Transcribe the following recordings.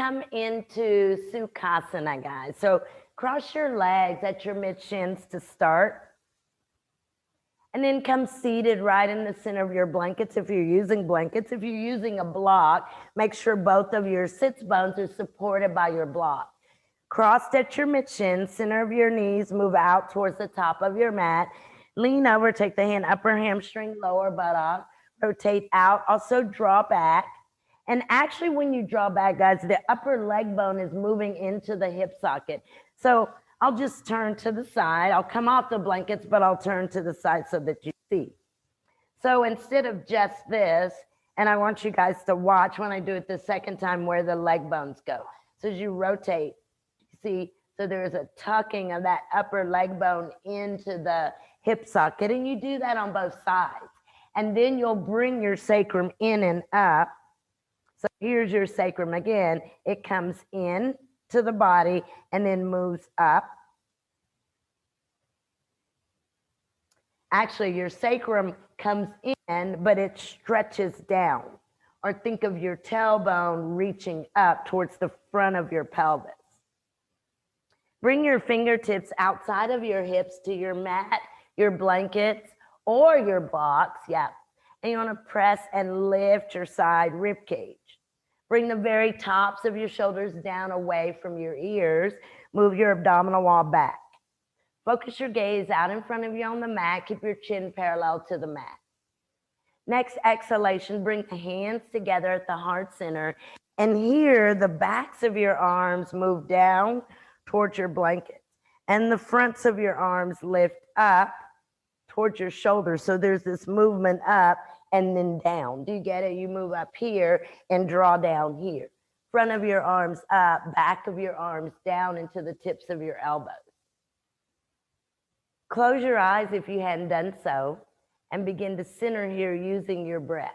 come into Sukhasana, guys. So cross your legs at your mid-shins to start. And then come seated right in the center of your blankets if you're using blankets. If you're using a block, make sure both of your sits bones are supported by your block. Crossed at your mid-shins, center of your knees, move out towards the top of your mat. Lean over, take the hand, upper hamstring, lower buttock, rotate out, also draw back. And actually when you draw back, guys, the upper leg bone is moving into the hip socket. So I'll just turn to the side. I'll come off the blankets, but I'll turn to the side so that you see. So instead of just this, and I want you guys to watch when I do it the second time where the leg bones go. So as you rotate, see, so there's a tucking of that upper leg bone into the hip socket, and you do that on both sides. And then you'll bring your sacrum in and up. So here's your sacrum again. It comes in to the body and then moves up. Actually, your sacrum comes in, but it stretches down. Or think of your tailbone reaching up towards the front of your pelvis. Bring your fingertips outside of your hips to your mat, your blankets, or your blocks. Yeah. And you want to press and lift your side rib cage. Bring the very tops of your shoulders down away from your ears. Move your abdominal wall back. Focus your gaze out in front of you on the mat. Keep your chin parallel to the mat. Next exhalation, bring the hands together at the heart center. And here, the backs of your arms move down towards your blankets. And the fronts of your arms lift up towards your shoulders. So there's this movement up and then down. Do you get it? You move up here and draw down here. Front of your arms up, back of your arms down into the tips of your elbows. Close your eyes if you hadn't done so and begin to center here using your breath.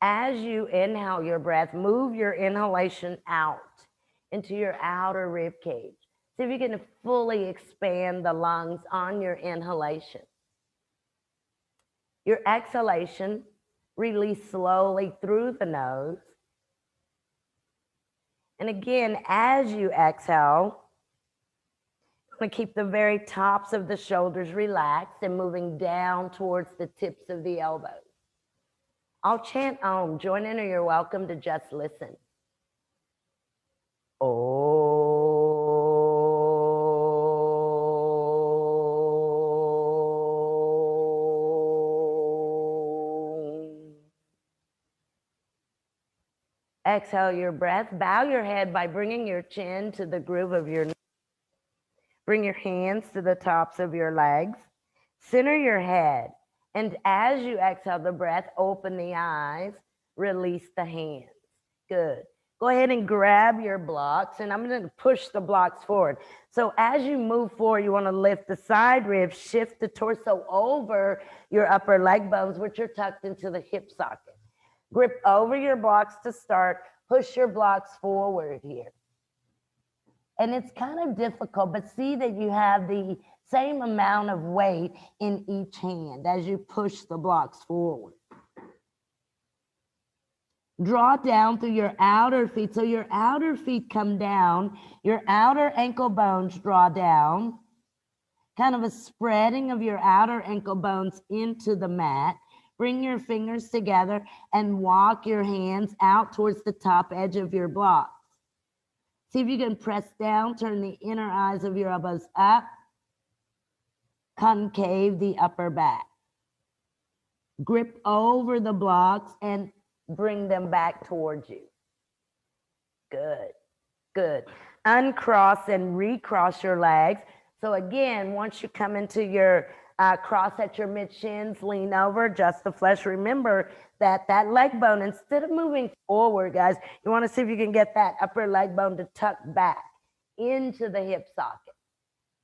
As you inhale your breath, move your inhalation out into your outer rib cage. See if you can fully expand the lungs on your inhalation. Your exhalation, release slowly through the nose. And again, as you exhale, you're going to keep the very tops of the shoulders relaxed and moving down towards the tips of the elbows. I'll chant Om. Join in or you're welcome to just listen. Om. Exhale your breath. Bow your head by bringing your chin to the groove of your neck. Bring your hands to the tops of your legs. Center your head. And as you exhale the breath, open the eyes, release the hands. Good. Go ahead and grab your blocks, and I'm going to push the blocks forward. So as you move forward, you want to lift the side ribs, shift the torso over your upper leg bones, which are tucked into the hip socket. Grip over your blocks to start. Push your blocks forward here. And it's kind of difficult, but see that you have the same amount of weight in each hand as you push the blocks forward. Draw down through your outer feet. So your outer feet come down. Your outer ankle bones draw down. Kind of a spreading of your outer ankle bones into the mat. Bring your fingers together and walk your hands out towards the top edge of your blocks. See if you can press down, turn the inner eyes of your elbows up. Concave the upper back. Grip over the blocks and bring them back towards you. Good, good. Uncross and recross your legs. So again, once you come into your cross at your mid-shins, lean over, adjust the flesh. Remember that leg bone, instead of moving forward, guys, you want to see if you can get that upper leg bone to tuck back into the hip socket.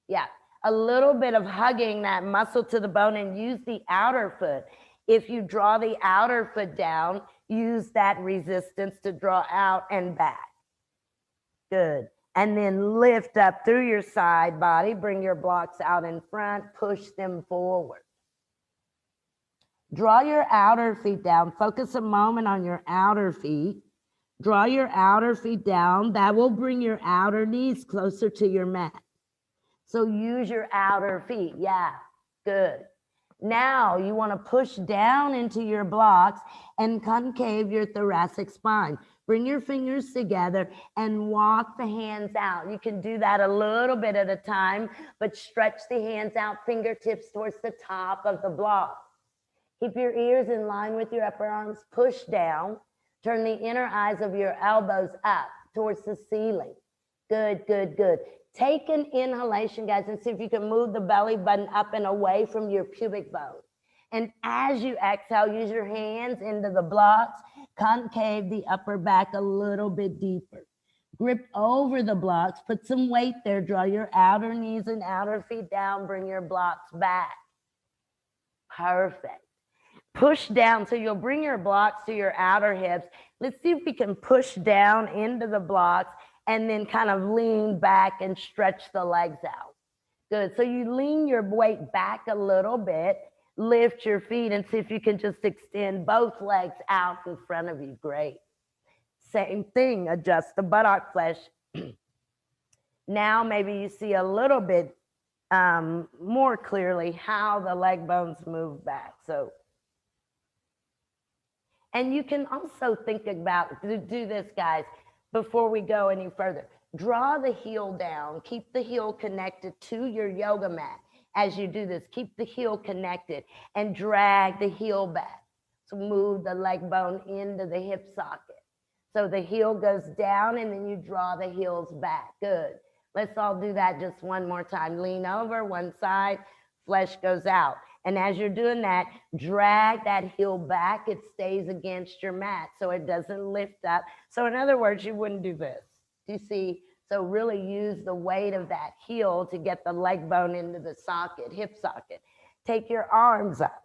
Yeah, a little bit of hugging that muscle to the bone and use the outer foot. If you draw the outer foot down, use that resistance to draw out and back. Good. And then lift up through your side body. Bring your blocks out in front. Push them forward. Draw your outer feet down. Focus a moment on your outer feet. Draw your outer feet down. That will bring your outer knees closer to your mat. So use your outer feet. Yeah, good. Now you want to push down into your blocks and concave your thoracic spine. Bring your fingers together and walk the hands out. You can do that a little bit at a time, but stretch the hands out, fingertips towards the top of the block. Keep your ears in line with your upper arms. Push down. Turn the inner eyes of your elbows up towards the ceiling. Good, good, good. Take an inhalation, guys, and see if you can move the belly button up and away from your pubic bone. And as you exhale, use your hands into the blocks, concave the upper back a little bit deeper. Grip over the blocks, put some weight there, draw your outer knees and outer feet down, bring your blocks back. Perfect. Push down, so you'll bring your blocks to your outer hips. Let's see if we can push down into the blocks and then kind of lean back and stretch the legs out. Good, so you lean your weight back a little bit, lift your feet and see if you can just extend both legs out in front of you. Great. Same thing, adjust the buttock flesh. Now maybe you see a little bit more clearly how the leg bones move back. So, and you can also think about, do this, guys, before we go any further. Draw the heel down. Keep the heel connected to your yoga mat. As you do this, keep the heel connected and drag the heel back. So move the leg bone into the hip socket. So the heel goes down and then you draw the heels back. Good. Let's all do that just one more time. Lean over one side, flesh goes out. And as you're doing that, drag that heel back. It stays against your mat so it doesn't lift up. So in other words, you wouldn't do this. Do you see? So really use the weight of that heel to get the leg bone into the socket, hip socket. Take your arms up.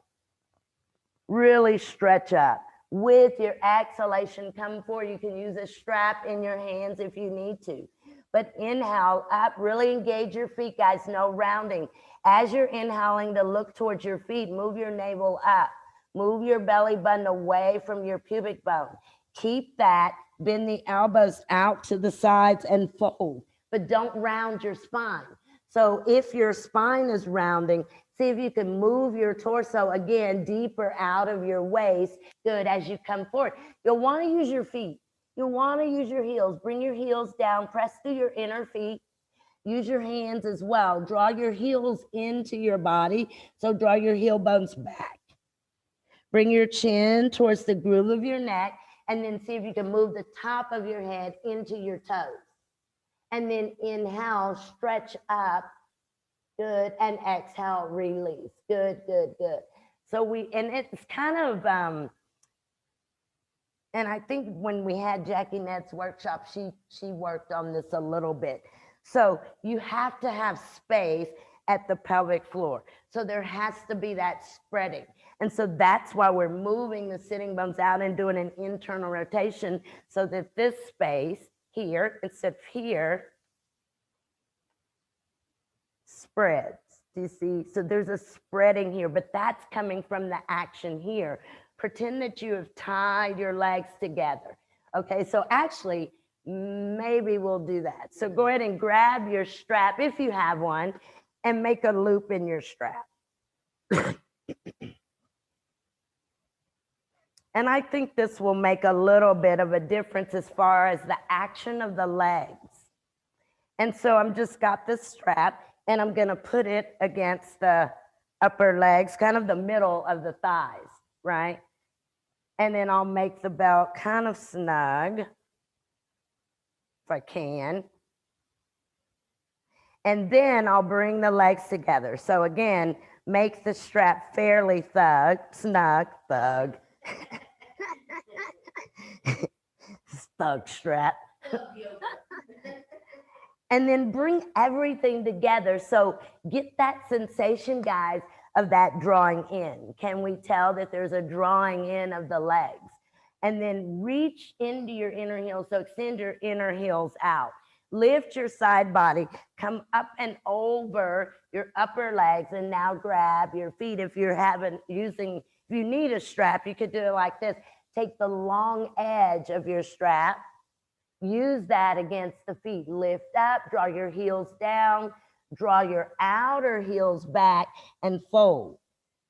Really stretch up. With your exhalation, come forward. You can use a strap in your hands if you need to. But inhale up, really engage your feet, guys, no rounding. As you're inhaling to look towards your feet, move your navel up. Move your belly button away from your pubic bone. Keep that, bend the elbows out to the sides and fold, but don't round your spine. So if your spine is rounding, see if you can move your torso again deeper out of your waist. Good, as you come forward. You'll want to use your feet. You'll want to use your heels. Bring your heels down, press through your inner feet. Use your hands as well. Draw your heels into your body. So draw your heel bones back. Bring your chin towards the groove of your neck, and then see if you can move the top of your head into your toes. And then inhale, stretch up. Good. And exhale, release. Good, good, good. So and it's kind of, and I think when we had Jackie Nett's workshop, she worked on this a little bit. So you have to have space at the pelvic floor. So there has to be that spreading. And so that's why we're moving the sitting bones out and doing an internal rotation so that this space here, instead of here, spreads. Do you see? So there's a spreading here, but that's coming from the action here. Pretend that you have tied your legs together. Okay, so actually, maybe we'll do that. So go ahead and grab your strap, if you have one, and make a loop in your strap. And I think this will make a little bit of a difference as far as the action of the legs. And so I'm just got this strap, and I'm going to put it against the upper legs, kind of the middle of the thighs, right? And then I'll make the belt kind of snug, if I can. And then I'll bring the legs together. So again, make the strap fairly snug, snug strap. And then bring everything together. So get that sensation, guys, of that drawing in. Can we tell that there's a drawing in of the legs? And then reach into your inner heels. So extend your inner heels out. Lift your side body. Come up and over your upper legs. And now grab your feet if you're using If you need a strap, you could do it like this. Take the long edge of your strap, use that against the feet. Lift up, draw your heels down, draw your outer heels back, and fold.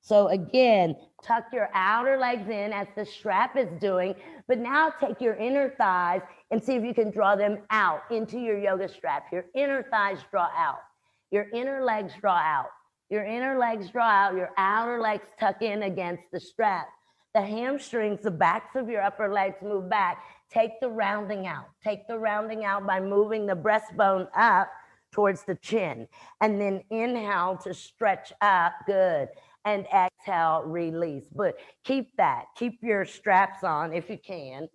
So again, tuck your outer legs in as the strap is doing, but now take your inner thighs and see if you can draw them out into your yoga strap. Your inner thighs draw out. Your inner legs draw out. Your inner legs draw out. Your outer legs tuck in against the strap. The hamstrings, the backs of your upper legs move back. Take the rounding out. Take the rounding out by moving the breastbone up towards the chin. And then inhale to stretch up. Good. And exhale, release. But keep that. Keep your straps on if you can.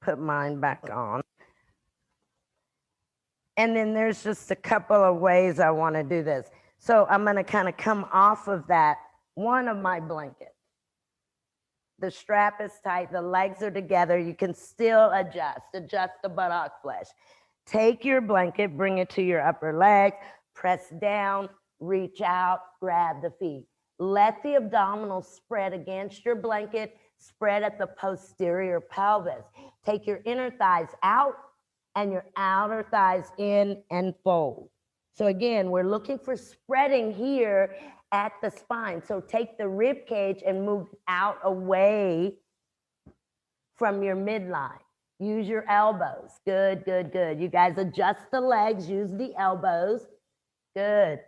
Put mine back on. And then there's just a couple of ways I want to do this. So I'm going to kind of come off of that one of my blankets. The strap is tight. The legs are together. You can still adjust the buttock flesh. Take your blanket, bring it to your upper leg, press down, reach out, grab the feet. Let the abdominals spread against your blanket, spread at the posterior pelvis. Take your inner thighs out and your outer thighs in and fold. So again, we're looking for spreading here at the spine. So take the rib cage and move out away from your midline. Use your elbows. Good, good, good. You guys adjust the legs, use the elbows. Good.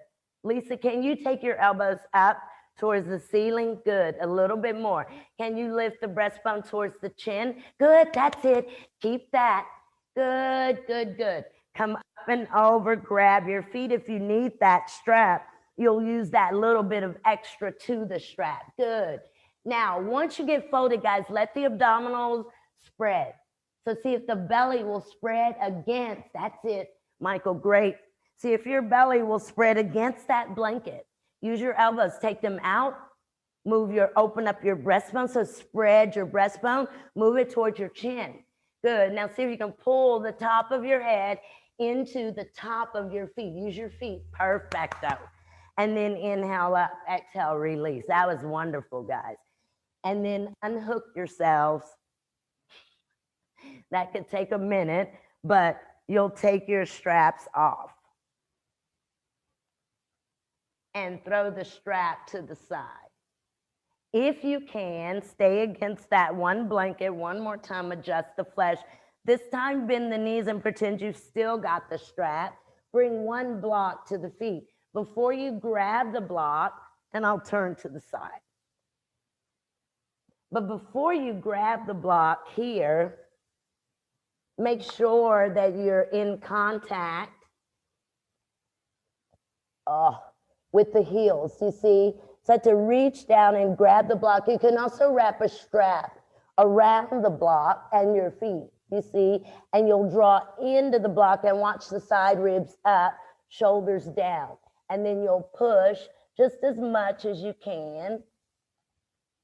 Lisa, can you take your elbows up towards the ceiling? Good. A little bit more. Can you lift the breastbone towards the chin? Good. That's it. Keep that. Good, good, good. Come up and over, grab your feet. If you need that strap, you'll use that little bit of extra to the strap. Good. Now, once you get folded, guys, let the abdominals spread. So see if the belly will spread against, that's it, Michael, great. See if your belly will spread against that blanket. Use your elbows, take them out, open up your breastbone. So spread your breastbone, move it towards your chin. Good. Now see if you can pull the top of your head into the top of your feet. Use your feet. Perfecto. And then inhale up, exhale, release. That was wonderful, guys. And then unhook yourselves. That could take a minute, but you'll take your straps off. And throw the strap to the side. If you can, stay against that one blanket. One more time, adjust the flesh. This time, bend the knees and pretend you've still got the strap. Bring one block to the feet. Before you grab the block, and I'll turn to the side. But before you grab the block here, make sure that you're in contact with the heels, you see? So to reach down and grab the block. You can also wrap a strap around the block and your feet, you see? And you'll draw into the block and watch the side ribs up, shoulders down. And then you'll push just as much as you can.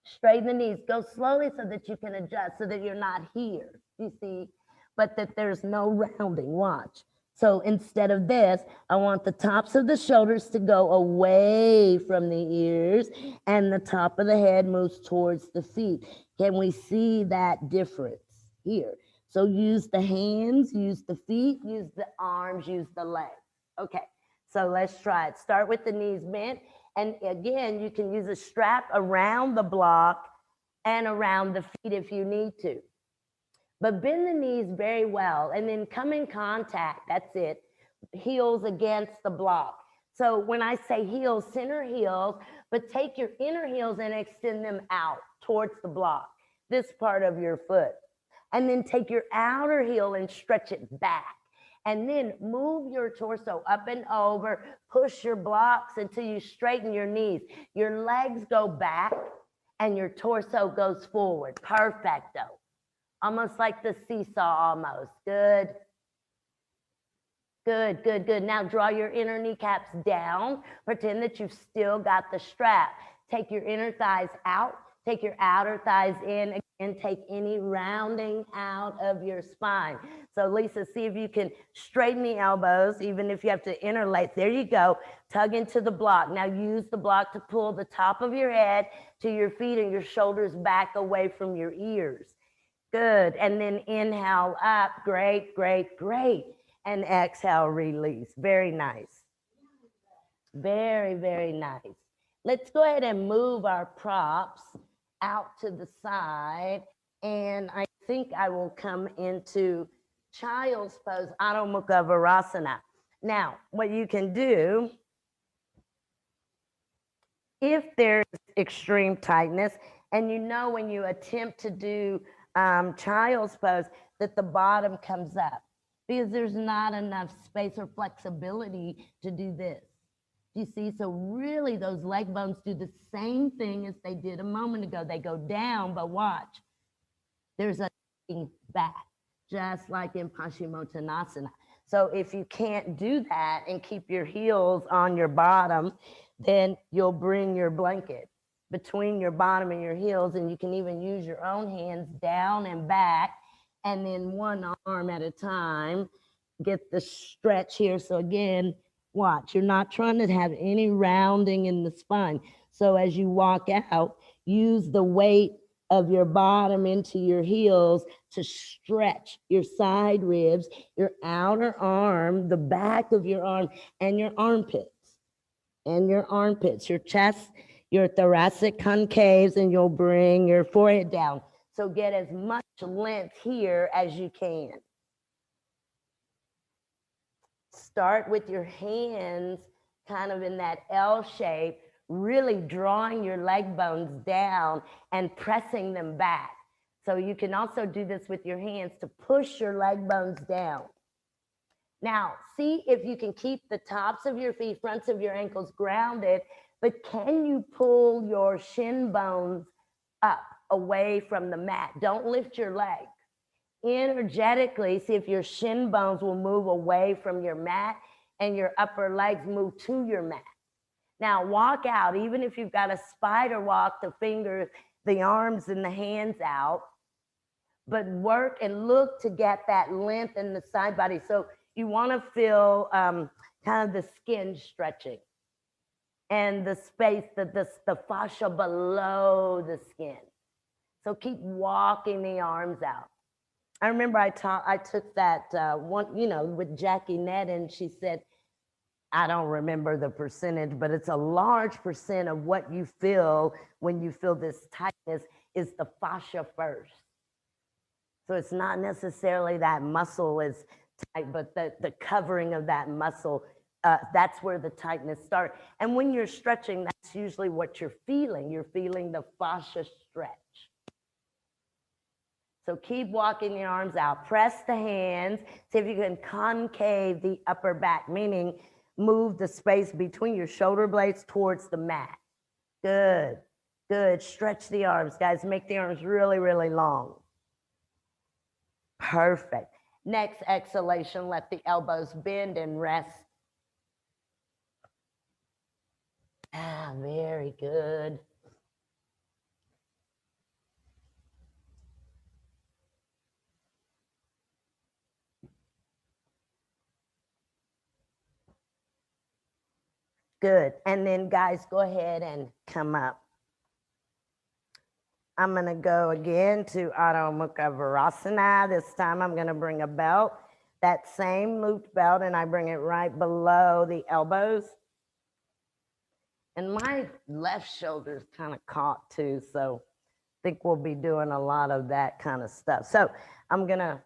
Straighten the knees. Go slowly so that you can adjust, so that you're not here, you see? But that there's no rounding, watch. So instead of this, I want the tops of the shoulders to go away from the ears and the top of the head moves towards the feet. Can we see that difference here? So use the hands, use the feet, use the arms, use the legs. Okay, so let's try it. Start with the knees bent. And again, you can use a strap around the block and around the feet if you need to. But bend the knees very well and then come in contact, that's it, heels against the block. So when I say heels, center heels, but take your inner heels and extend them out towards the block, this part of your foot. And then take your outer heel and stretch it back. And then move your torso up and over, push your blocks until you straighten your knees. Your legs go back and your torso goes forward. Perfecto. Almost like the seesaw almost. Good. Good, good, good. Now draw your inner kneecaps down. Pretend that you've still got the strap. Take your inner thighs out. Take your outer thighs in. and take any rounding out of your spine. So Lisa, see if you can straighten the elbows, even if you have to interlace. There you go. Tug into the block. Now use the block to pull the top of your head to your feet and your shoulders back away from your ears. Good. And then inhale up. Great, great, great. And exhale, release. Very nice. Very, very nice. Let's go ahead and move our props out to the side. And I think I will come into child's pose, Adho Mukha Virasana. Now, what you can do, if there's extreme tightness, and you know when you attempt to do child's pose, that the bottom comes up because there's not enough space or flexibility to do this. You see, so really those leg bones do the same thing as they did a moment ago. They go down, but watch. There's a back, just like in Paschimottanasana. So if you can't do that and keep your heels on your bottom, then you'll bring your blanket between your bottom and your heels, and you can even use your own hands down and back, and then one arm at a time. Get the stretch here. So again, watch, you're not trying to have any rounding in the spine. So as you walk out, use the weight of your bottom into your heels to stretch your side ribs, your outer arm, the back of your arm, and your armpits. And your armpits, your chest, your thoracic concaves, and you'll bring your forehead down. So get as much length here as you can. Start with your hands kind of in that L shape, really drawing your leg bones down and pressing them back. So you can also do this with your hands to push your leg bones down. Now, see if you can keep the tops of your feet, fronts of your ankles grounded, but can you pull your shin bones up away from the mat? Don't lift your leg. Energetically, see if your shin bones will move away from your mat and your upper legs move to your mat. Now walk out, even if you've got a spider walk, the fingers, the arms and the hands out, but work and look to get that length in the side body. So you want to feel kind of the skin stretching and the space, the fascia below the skin. So keep walking the arms out. I remember I took that one, with Jackie Nett, and she said, I don't remember the percentage, but it's a large percent of what you feel when you feel this tightness is the fascia first. So it's not necessarily that muscle is tight, but the covering of that muscle, that's where the tightness starts. And when you're stretching, that's usually what you're feeling. You're feeling the fascia stretch. So keep walking the arms out. Press the hands. See if you can concave the upper back, meaning move the space between your shoulder blades towards the mat. Good, good. Stretch the arms, guys. Make the arms really, really long. Perfect. Next exhalation, let the elbows bend and rest. Very good. Good. And then guys, go ahead and come up. I'm going to go again to Adho Mukha Virasana. This time I'm going to bring a belt, that same looped belt, and I bring it right below the elbows. And my left shoulder's kind of caught too, so I think we'll be doing a lot of that kind of stuff. So I'm going to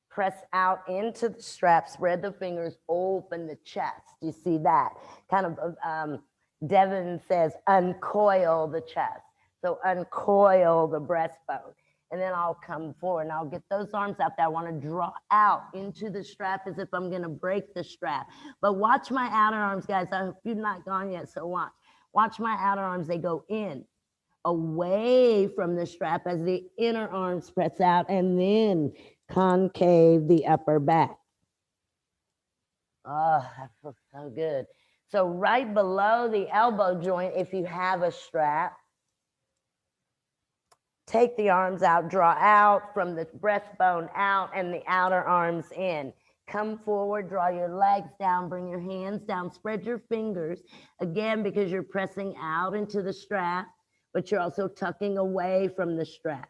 press out into the strap, spread the fingers, open the chest. You see that? Kind of, Devin says, uncoil the chest. So uncoil the breastbone. And then I'll come forward and I'll get those arms out there. I want to draw out into the strap as if I'm going to break the strap. But watch my outer arms, guys. I hope you've not gone yet, so watch. Watch my outer arms. They go in, away from the strap as the inner arms press out, and then concave the upper back. Oh, that feels so good. So right below the elbow joint, if you have a strap, Take the arms out, draw out from the breastbone out and the outer arms in. Come forward, draw your legs down, bring your hands down, spread your fingers. Again, because you're pressing out into the strap, but you're also tucking away from the strap.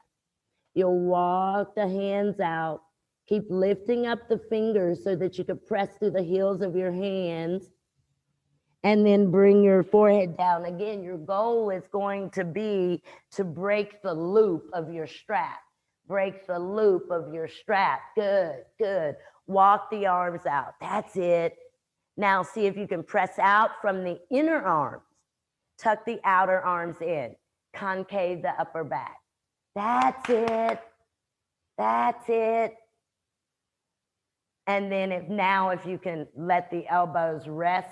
You'll walk the hands out. Keep lifting up the fingers so that you can press through the heels of your hands. And then bring your forehead down. Again, your goal is going to be to break the loop of your strap. Break the loop of your strap. Good, good. Walk the arms out. That's it. Now see if you can press out from the inner arms. Tuck the outer arms in. Concave the upper back. That's it. That's it. And then if you can let the elbows rest.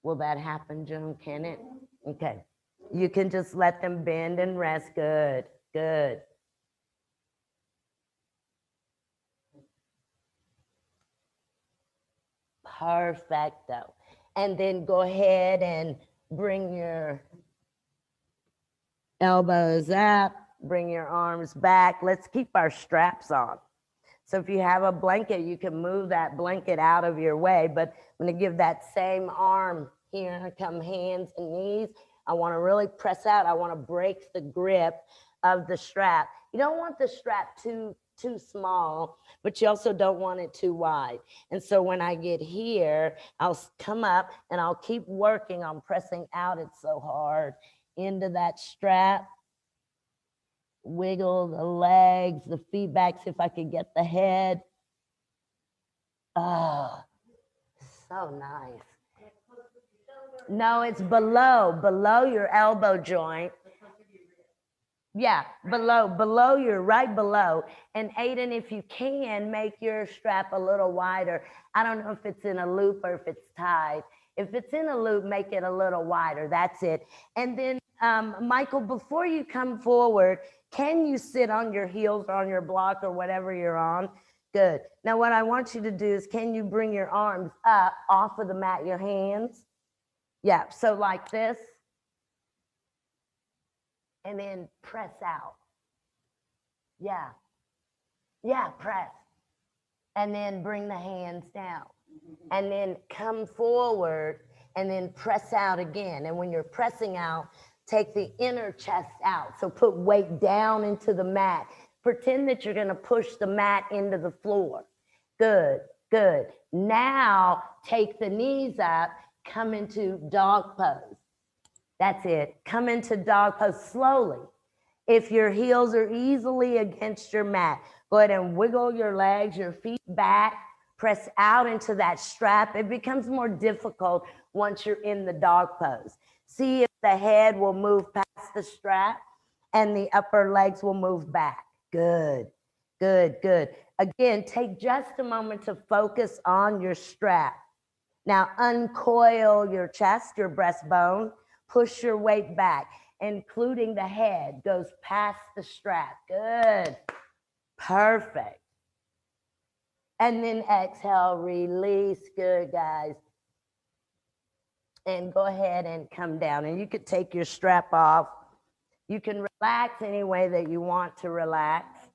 Will that happen, Joan? Can it? Okay. You can just let them bend and rest. Good, good. Perfecto. And then go ahead and bring your elbows up, bring your arms back. Let's keep our straps on. So if you have a blanket, you can move that blanket out of your way, but I'm going to give that same arm here, come hands and knees. I want to really press out. I want to break the grip of the strap. You don't want the strap too small, but you also don't want it too wide. And so when I get here, I'll come up and I'll keep working on pressing out. It's so hard into that strap. Wiggle the legs, the feet back, see if I could get the head. Oh, so nice. No, it's below your elbow joint. Yeah, below your, right below. And Aiden, if you can, make your strap a little wider. I don't know if it's in a loop or if it's tied. If it's in a loop, make it a little wider. That's it. And then, Michael, before you come forward, can you sit on your heels or on your block or whatever you're on? Good. Now, what I want you to do is, can you bring your arms up off of the mat, your hands? Yeah, so like this. And then press out. Yeah. Yeah, press. And then bring the hands down. And then come forward and then press out again. And when you're pressing out, take the inner chest out. So put weight down into the mat. Pretend that you're going to push the mat into the floor. Good, good. Now take the knees up, come into dog pose. That's it. Come into dog pose slowly. If your heels are easily against your mat, go ahead and wiggle your legs, your feet back, press out into that strap. It becomes more difficult once you're in the dog pose. See if the head will move past the strap and the upper legs will move back. Good, good, good. Again, take just a moment to focus on your strap. Now uncoil your chest, your breastbone, push your weight back, including the head goes past the strap. Good, perfect. And then exhale, release. Good, guys. And go ahead and come down. And you could take your strap off. You can relax any way that you want to relax.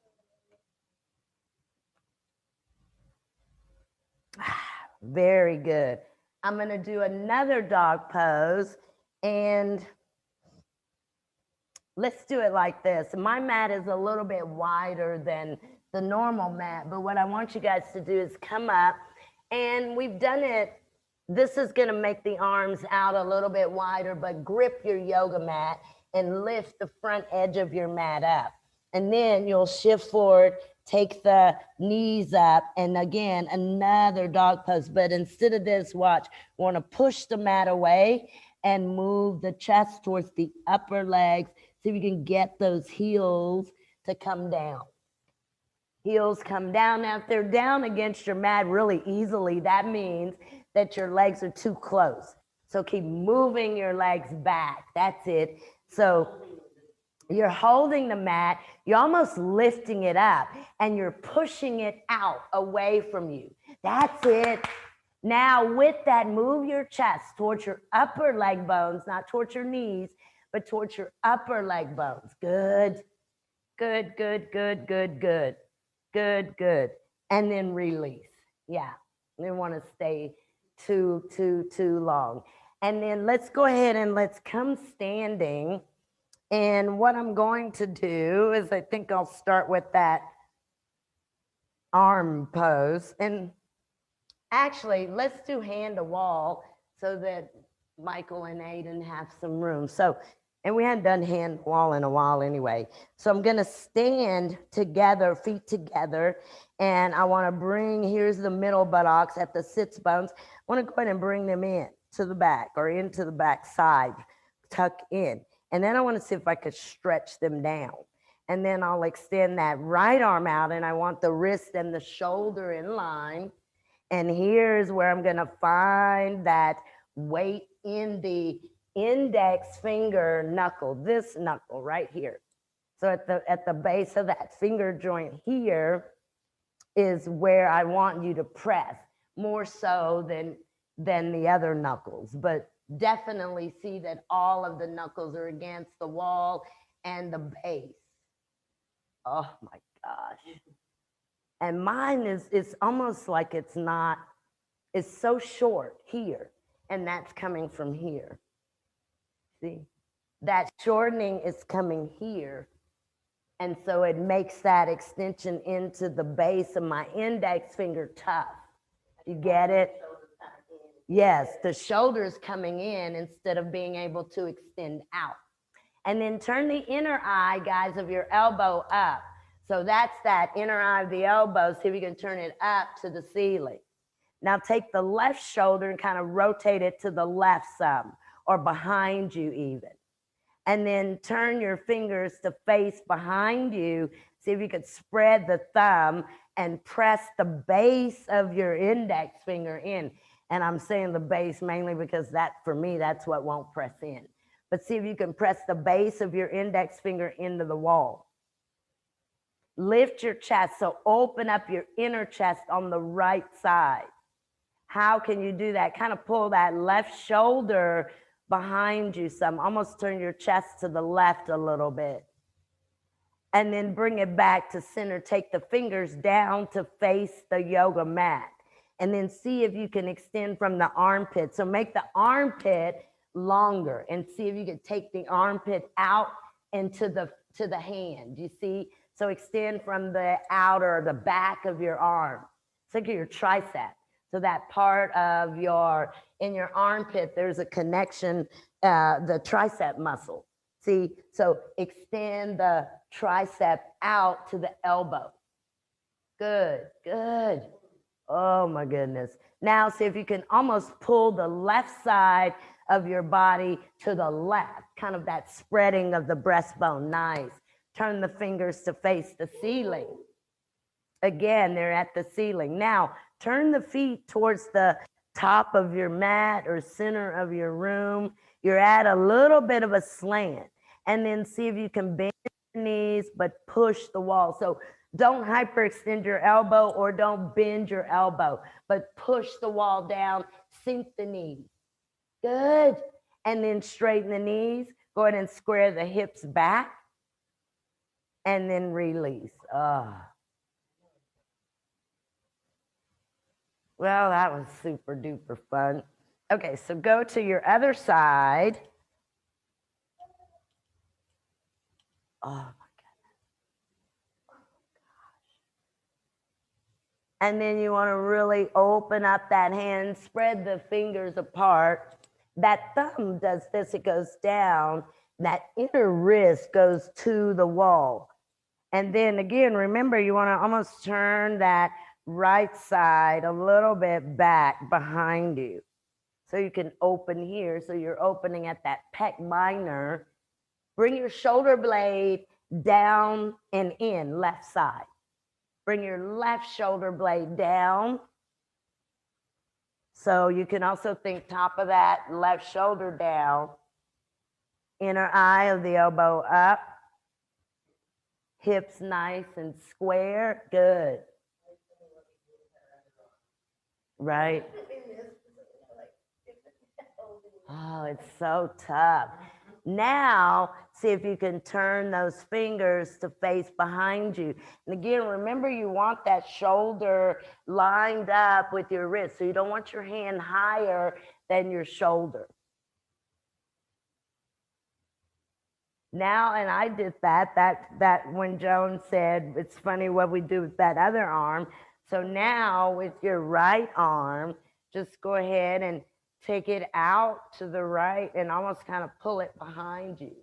Very good. I'm going to do another dog pose. And let's do it like this. My mat is a little bit wider than the normal mat. But what I want you guys to do is come up. And we've done it. This is going to make the arms out a little bit wider, but grip your yoga mat and lift the front edge of your mat up. And then you'll shift forward, take the knees up, and again, another dog pose. But instead of this, watch, we want to push the mat away and move the chest towards the upper legs so you can get those heels to come down. Heels come down. Now, if they're down against your mat really easily, that means that your legs are too close. So keep moving your legs back. That's it. So you're holding the mat, you're almost lifting it up, and you're pushing it out away from you. That's it. Now with that, move your chest towards your upper leg bones, not towards your knees, but towards your upper leg bones. Good. Good, good, good, good, good, good, good. And then release. Yeah. We don't want to stay too long. And then let's go ahead and let's come standing. And what I'm going to do is I think I'll start with that arm pose. And actually, let's do hand to wall so that Michael and Aiden have some room. So, and we hadn't done hand to wall in a while anyway. So I'm gonna stand together, feet together, and I wanna bring, here's the middle buttocks at the sits bones. I wanna go ahead and bring them in to the back or into the back side, tuck in. And then I wanna see if I could stretch them down. And then I'll extend that right arm out, and I want the wrist and the shoulder in line. And here's where I'm gonna find that weight in the index finger knuckle, this knuckle right here. So at the base of that finger joint here is where I want you to press more so than the other knuckles, but definitely see that all of the knuckles are against the wall and the base. Oh my gosh. And mine is almost like it's not, it's so short here, and that's coming from here. See, that shortening is coming here. And so it makes that extension into the base of my index finger tough. You get it? Yes, the shoulder's coming in instead of being able to extend out. And then turn the inner eye, guys, of your elbow up. So that's that inner eye of the elbow. See if you can turn it up to the ceiling. Now take the left shoulder and kind of rotate it to the left some, or behind you even. And then turn your fingers to face behind you. See if you could spread the thumb and press the base of your index finger in. And I'm saying the base mainly because that, for me, that's what won't press in. But see if you can press the base of your index finger into the wall. Lift your chest, so open up your inner chest on the right side. How can you do that? Kind of pull that left shoulder behind you some, almost turn your chest to the left a little bit. And then bring it back to center. Take the fingers down to face the yoga mat. And then see if you can extend from the armpit. So make the armpit longer and see if you can take the armpit out into the hand. You see? So extend from the outer, the back of your arm. Think of your tricep. So that part of in your armpit, there's a connection, the tricep muscle. See, so extend the tricep out to the elbow. Good, good. Oh my goodness. Now see if you can almost pull the left side of your body to the left, kind of that spreading of the breastbone. Nice. Turn the fingers to face the ceiling. Again, they're at the ceiling. Now, turn the feet towards the top of your mat or center of your room. You're at a little bit of a slant. And then see if you can bend your knees, but push the wall. So don't hyperextend your elbow or don't bend your elbow, but push the wall down, sink the knees. Good. And then straighten the knees. Go ahead and square the hips back. And then release. Well, that was super duper fun. Okay, so go to your other side. Oh my goodness. Oh gosh. And then you want to really open up that hand, spread the fingers apart. That thumb does this, it goes down. That inner wrist goes to the wall. And then again, remember, you want to almost turn that right side a little bit back behind you. So you can open here. So you're opening at that pec minor. Bring your shoulder blade down and in, left side. Bring your left shoulder blade down. So you can also think top of that left shoulder down. Inner eye of the elbow up. Hips nice and square. Good. Right. Oh, it's so tough. Now, see if you can turn those fingers to face behind you. And again, remember you want that shoulder lined up with your wrist. So you don't want your hand higher than your shoulder. Now, and I did that when Joan said, it's funny what we do with that other arm. So now with your right arm, just go ahead and take it out to the right and almost kind of pull it behind you.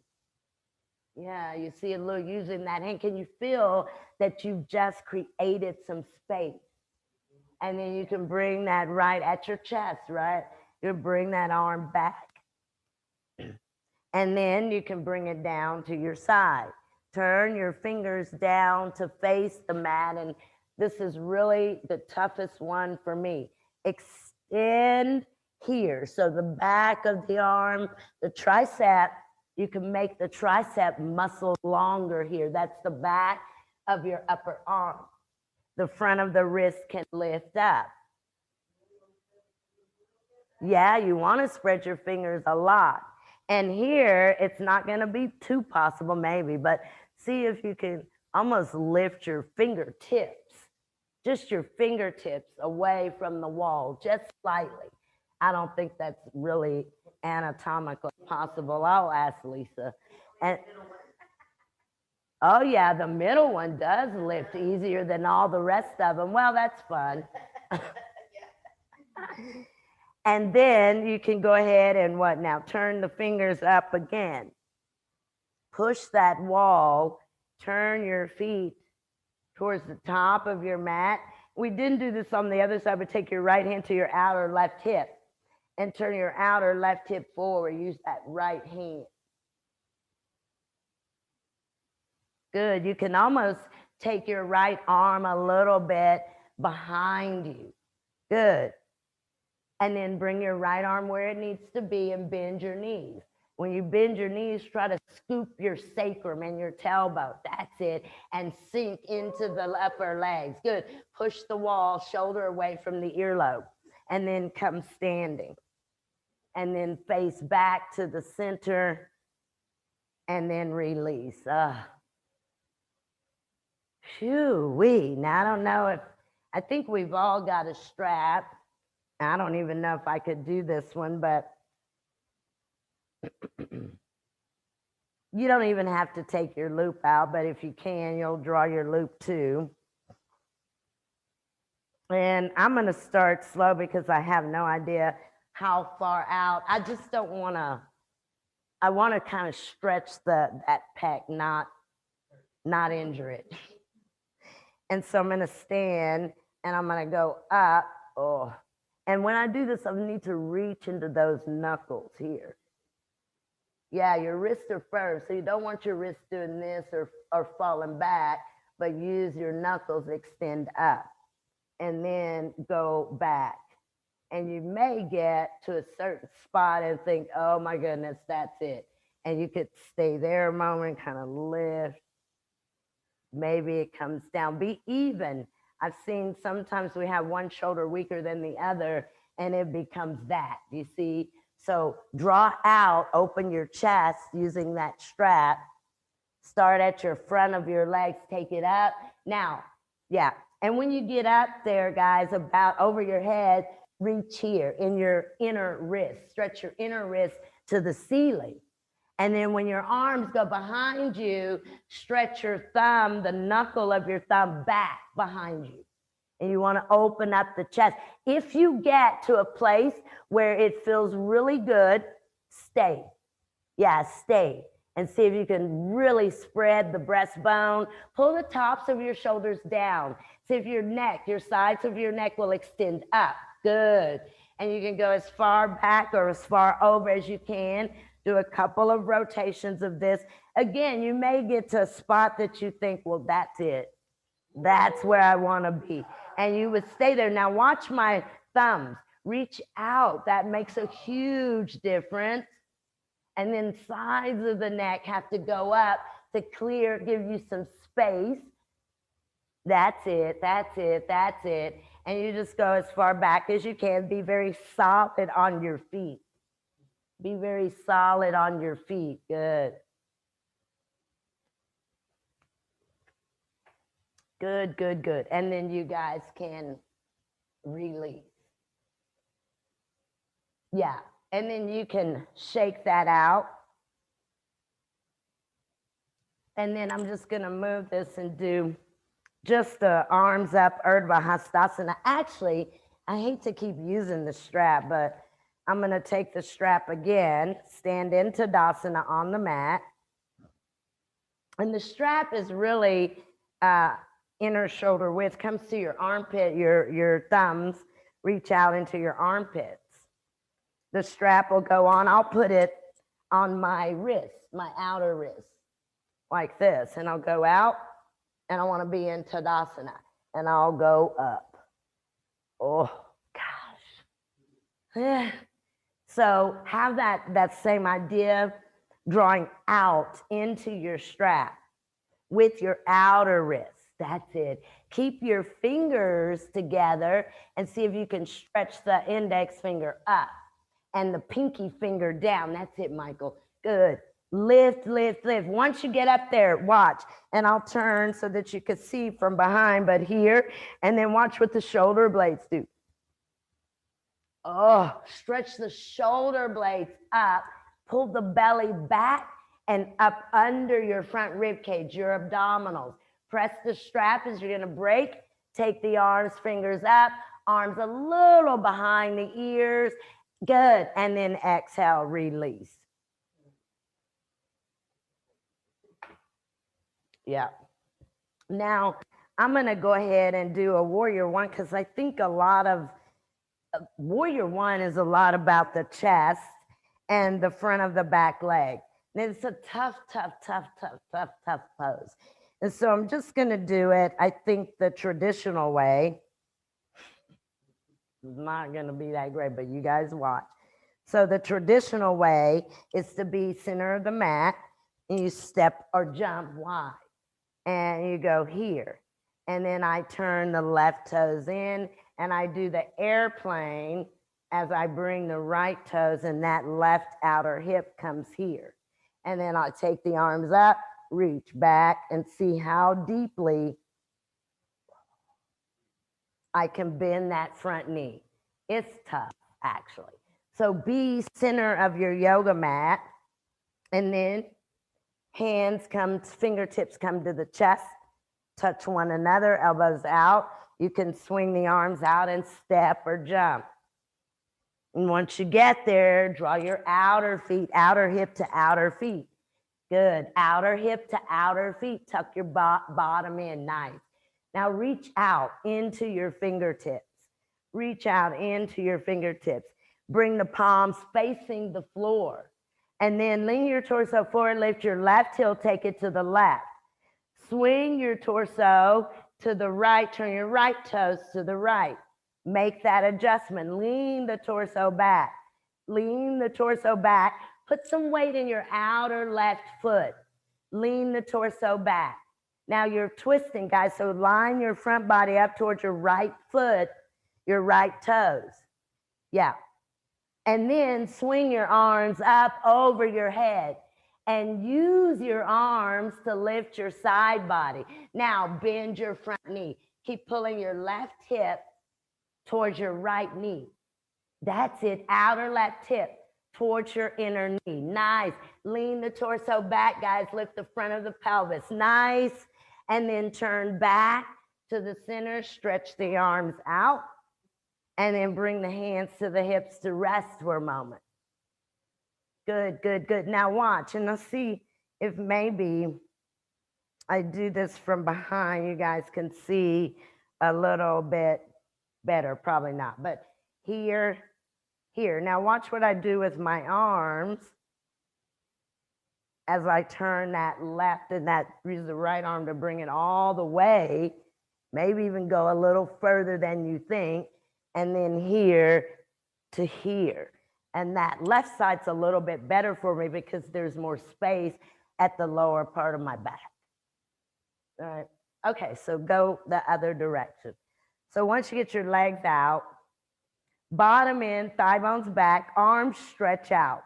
Yeah, you see a little using that hand. Can you feel that you've just created some space? And then you can bring that right at your chest, right? You bring that arm back. And then you can bring it down to your side. Turn your fingers down to face the mat. And this is really the toughest one for me. Extend here. So the back of the arm, the tricep, you can make the tricep muscle longer here. That's the back of your upper arm. The front of the wrist can lift up. Yeah, you want to spread your fingers a lot. And here, it's not going to be too possible, maybe, but see if you can almost lift your fingertips, just your fingertips away from the wall, just slightly. I don't think that's really anatomically possible. I'll ask Lisa. And oh yeah, the middle one does lift easier than all the rest of them. Well, that's fun. And then you can go ahead and what now? Turn the fingers up again. Push that wall. Turn your feet towards the top of your mat. We didn't do this on the other side, but take your right hand to your outer left hip and turn your outer left hip forward. Use that right hand. Good. You can almost take your right arm a little bit behind you. Good. And then bring your right arm where it needs to be and bend your knees. When you bend your knees, try to scoop your sacrum and your tailbone. That's it. And sink into the upper legs. Good. Push the wall, shoulder away from the earlobe. And then come standing. And then face back to the center. And then release. Phew-wee. Now, I don't know if, I think we've all got a strap. I don't even know if I could do this one, but you don't even have to take your loop out, but if you can, you'll draw your loop too. And I'm going to start slow because I have no idea how far out. I just don't want to, I want to kind of stretch that pec, not injure it. And so I'm going to stand and I'm going to go up. Oh. And when I do this, I need to reach into those knuckles here. Yeah, your wrists are first, so you don't want your wrists doing this or falling back, but use your knuckles, extend up, and then go back. And you may get to a certain spot and think, oh my goodness, that's it. And you could stay there a moment, kind of lift. Maybe it comes down. Be even. I've seen sometimes we have one shoulder weaker than the other, and it becomes that, you see? So draw out, open your chest using that strap. Start at your front of your legs, take it up. Now, yeah, and when you get up there, guys, about over your head, reach here in your inner wrist. Stretch your inner wrist to the ceiling. And then when your arms go behind you, stretch your thumb, the knuckle of your thumb back behind you. And you want to open up the chest. If you get to a place where it feels really good, stay. Yeah, stay. And see if you can really spread the breastbone. Pull the tops of your shoulders down. See if your neck, your sides of your neck will extend up. Good. And you can go as far back or as far over as you can. Do a couple of rotations of this. Again, you may get to a spot that you think, well, that's it. That's where I want to be. And you would stay there. Now watch my thumbs. Reach out. That makes a huge difference. And then sides of the neck have to go up to clear, give you some space. That's it. That's it. That's it. And you just go as far back as you can. Be very solid on your feet. Be very solid on your feet. Good. Good, good, good. And then you guys can release. Yeah. And then you can shake that out. And then I'm just going to move this and do just the arms up, Urdhva Hastasana. Actually, I hate to keep using the strap, but I'm going to take the strap again, stand in Tadasana on the mat. And the strap is really inner shoulder width, comes to your armpit, your thumbs reach out into your armpits. The strap will go on. I'll put it on my wrist, my outer wrist, like this. And I'll go out, and I want to be in Tadasana. And I'll go up. Oh, gosh. Yeah. So have that same idea, drawing out into your strap with your outer wrist. That's it. Keep your fingers together and see if you can stretch the index finger up and the pinky finger down. That's it, Michael. Good. Lift, lift, lift. Once you get up there, watch. And I'll turn so that you can see from behind, but here. And then watch what the shoulder blades do. Oh, stretch the shoulder blades up. Pull the belly back and up under your front rib cage, your abdominals. Press the strap as you're going to break. Take the arms, fingers up, arms a little behind the ears. Good. And then exhale, release. Yeah. Now, I'm going to go ahead and do a warrior one because I think a lot of warrior one is a lot about the chest and the front of the back leg. And it's a tough pose. And so I'm just going to do it, I think, the traditional way. It's not going to be that great, but you guys watch. So the traditional way is to be center of the mat, and you step or jump wide. And you go here. And then I turn the left toes in, and I do the airplane as I bring the right toes, and that left outer hip comes here. And then I take the arms up, reach back, and see how deeply I can bend that front knee. It's tough, actually. So be center of your yoga mat, and then hands come, fingertips come to the chest, touch one another, elbows out. You can swing the arms out and step or jump. And once you get there, draw your outer feet, outer hip to outer feet. Good. Outer hip to outer feet. Tuck your bottom in. Nice. Now reach out into your fingertips. Reach out into your fingertips. Bring the palms facing the floor. And then lean your torso forward, lift your left heel, take it to the left. Swing your torso to the right, turn your right toes to the right. Make that adjustment. Lean the torso back. Lean the torso back. Put some weight in your outer left foot. Lean the torso back. Now you're twisting, guys, so line your front body up towards your right foot, your right toes. Yeah. And then swing your arms up over your head and use your arms to lift your side body. Now bend your front knee. Keep pulling your left hip towards your right knee. That's it. Outer left hip towards your inner knee. Nice. Lean the torso back, guys. Lift the front of the pelvis. Nice. And then turn back to the center. Stretch the arms out. And then bring the hands to the hips to rest for a moment. Good, good, good. Now watch, and let's see if maybe I do this from behind. You guys can see a little bit better. Probably not, but here, here. Now watch what I do with my arms as I turn that left and that use the right arm to bring it all the way. Maybe even go a little further than you think. And then here to here. And that left side's a little bit better for me because there's more space at the lower part of my back. All right. Okay, so go the other direction. So once you get your legs out, bottom in, thigh bones back, arms stretch out.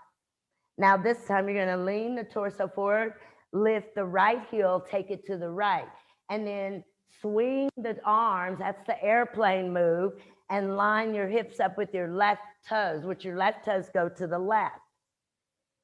Now this time you're going to lean the torso forward, lift the right heel, take it to the right, and then swing the arms. That's the airplane move, and line your hips up with your left toes, which your left toes go to the left.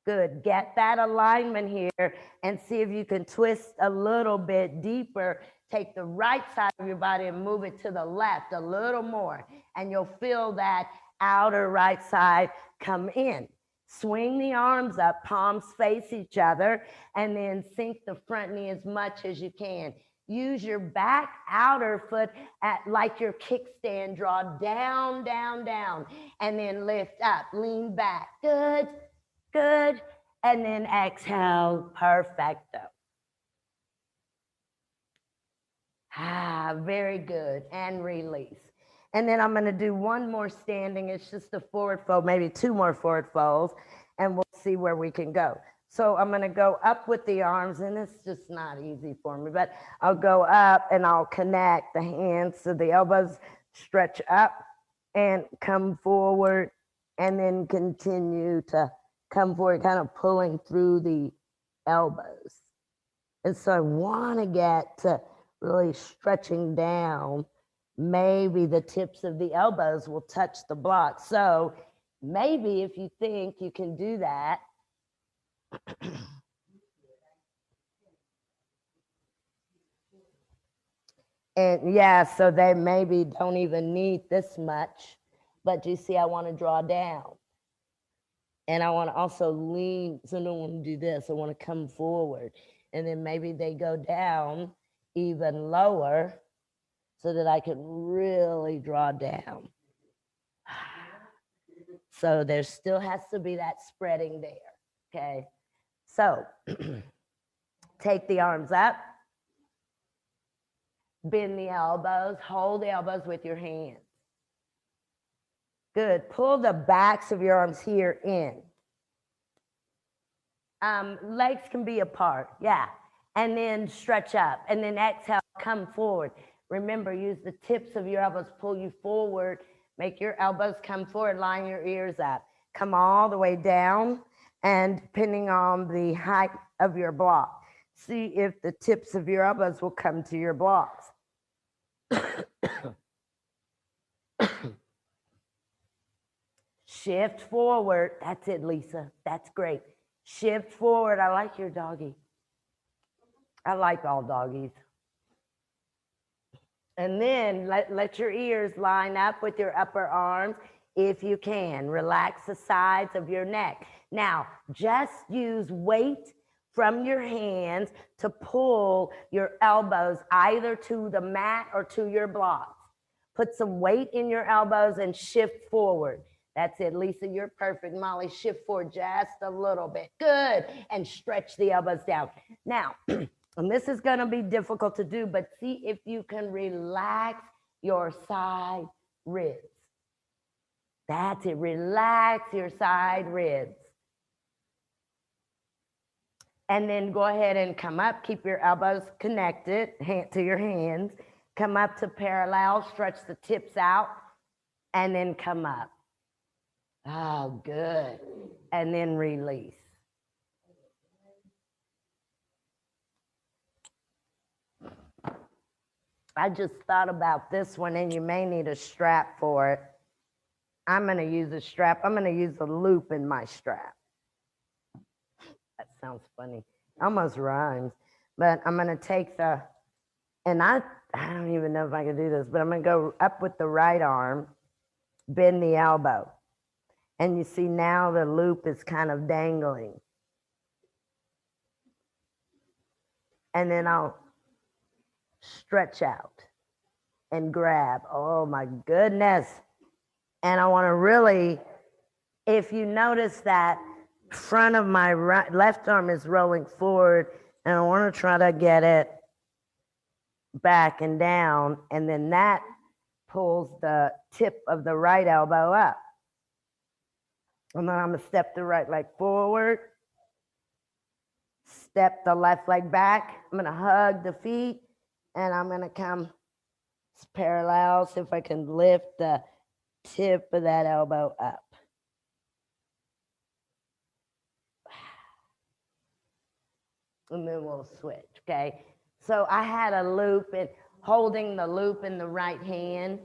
Good. Get that alignment here and see if you can twist a little bit deeper. Take the right side of your body and move it to the left a little more, and you'll feel that outer right side come in. Swing the arms up, palms face each other, and then sink the front knee as much as you can. Use your back outer foot like your kickstand. Draw down, down, down, and then lift up. Lean back. Good, good. And then exhale. Perfecto. Very good. And release. And then I'm going to do one more standing. It's just a forward fold, maybe two more forward folds, and we'll see where we can go. So I'm going to go up with the arms, and it's just not easy for me, but I'll go up and I'll connect the hands so the elbows stretch up and come forward, and then continue to come forward, kind of pulling through the elbows. And so I want to get to really stretching down. Maybe the tips of the elbows will touch the block. So maybe if you think you can do that, and yeah, so they maybe don't even need this much, but you see, I want to draw down. And I want to also lean, so I don't want to do this. I want to come forward. And then maybe they go down even lower so that I can really draw down. So there still has to be that spreading there, okay? So take the arms up, bend the elbows, hold the elbows with your hands. Good. Pull the backs of your arms here in. Legs can be apart, yeah. And then stretch up, and then exhale, come forward. Remember, use the tips of your elbows, pull you forward, make your elbows come forward, line your ears up. Come all the way down, and depending on the height of your block, see if the tips of your elbows will come to your blocks. Shift forward. That's it, Lisa. That's great. Shift forward. I like your doggy. I like all doggies. And then let your ears line up with your upper arms if you can. Relax the sides of your neck. Now, just use weight from your hands to pull your elbows either to the mat or to your blocks. Put some weight in your elbows and shift forward. That's it, Lisa, you're perfect. Molly, shift forward just a little bit. Good. And stretch the elbows down. Now, and this is going to be difficult to do, but see if you can relax your side ribs. That's it. Relax your side ribs. And then go ahead and come up. Keep your elbows connected to your hands. Come up to parallel. Stretch the tips out. And then come up. Oh, good. And then release. I just thought about this one, and you may need a strap for it. I'm going to use a strap. I'm going to use a loop in my strap. That sounds funny. Almost rhymes. But I'm going to take the, and I don't even know if I can do this, but I'm going to go up with the right arm, bend the elbow. And you see now the loop is kind of dangling. And then I'll stretch out and grab. Oh my goodness. And I want to really, if you notice that front of my left arm is rolling forward, and I want to try to get it back and down, and then that pulls the tip of the right elbow up. And then I'm going to step the right leg forward, step the left leg back. I'm going to hug the feet, and I'm going to come parallel, see if I can lift the tip of that elbow up. and then we'll switch, okay? So I had a loop and holding the loop in the right hand.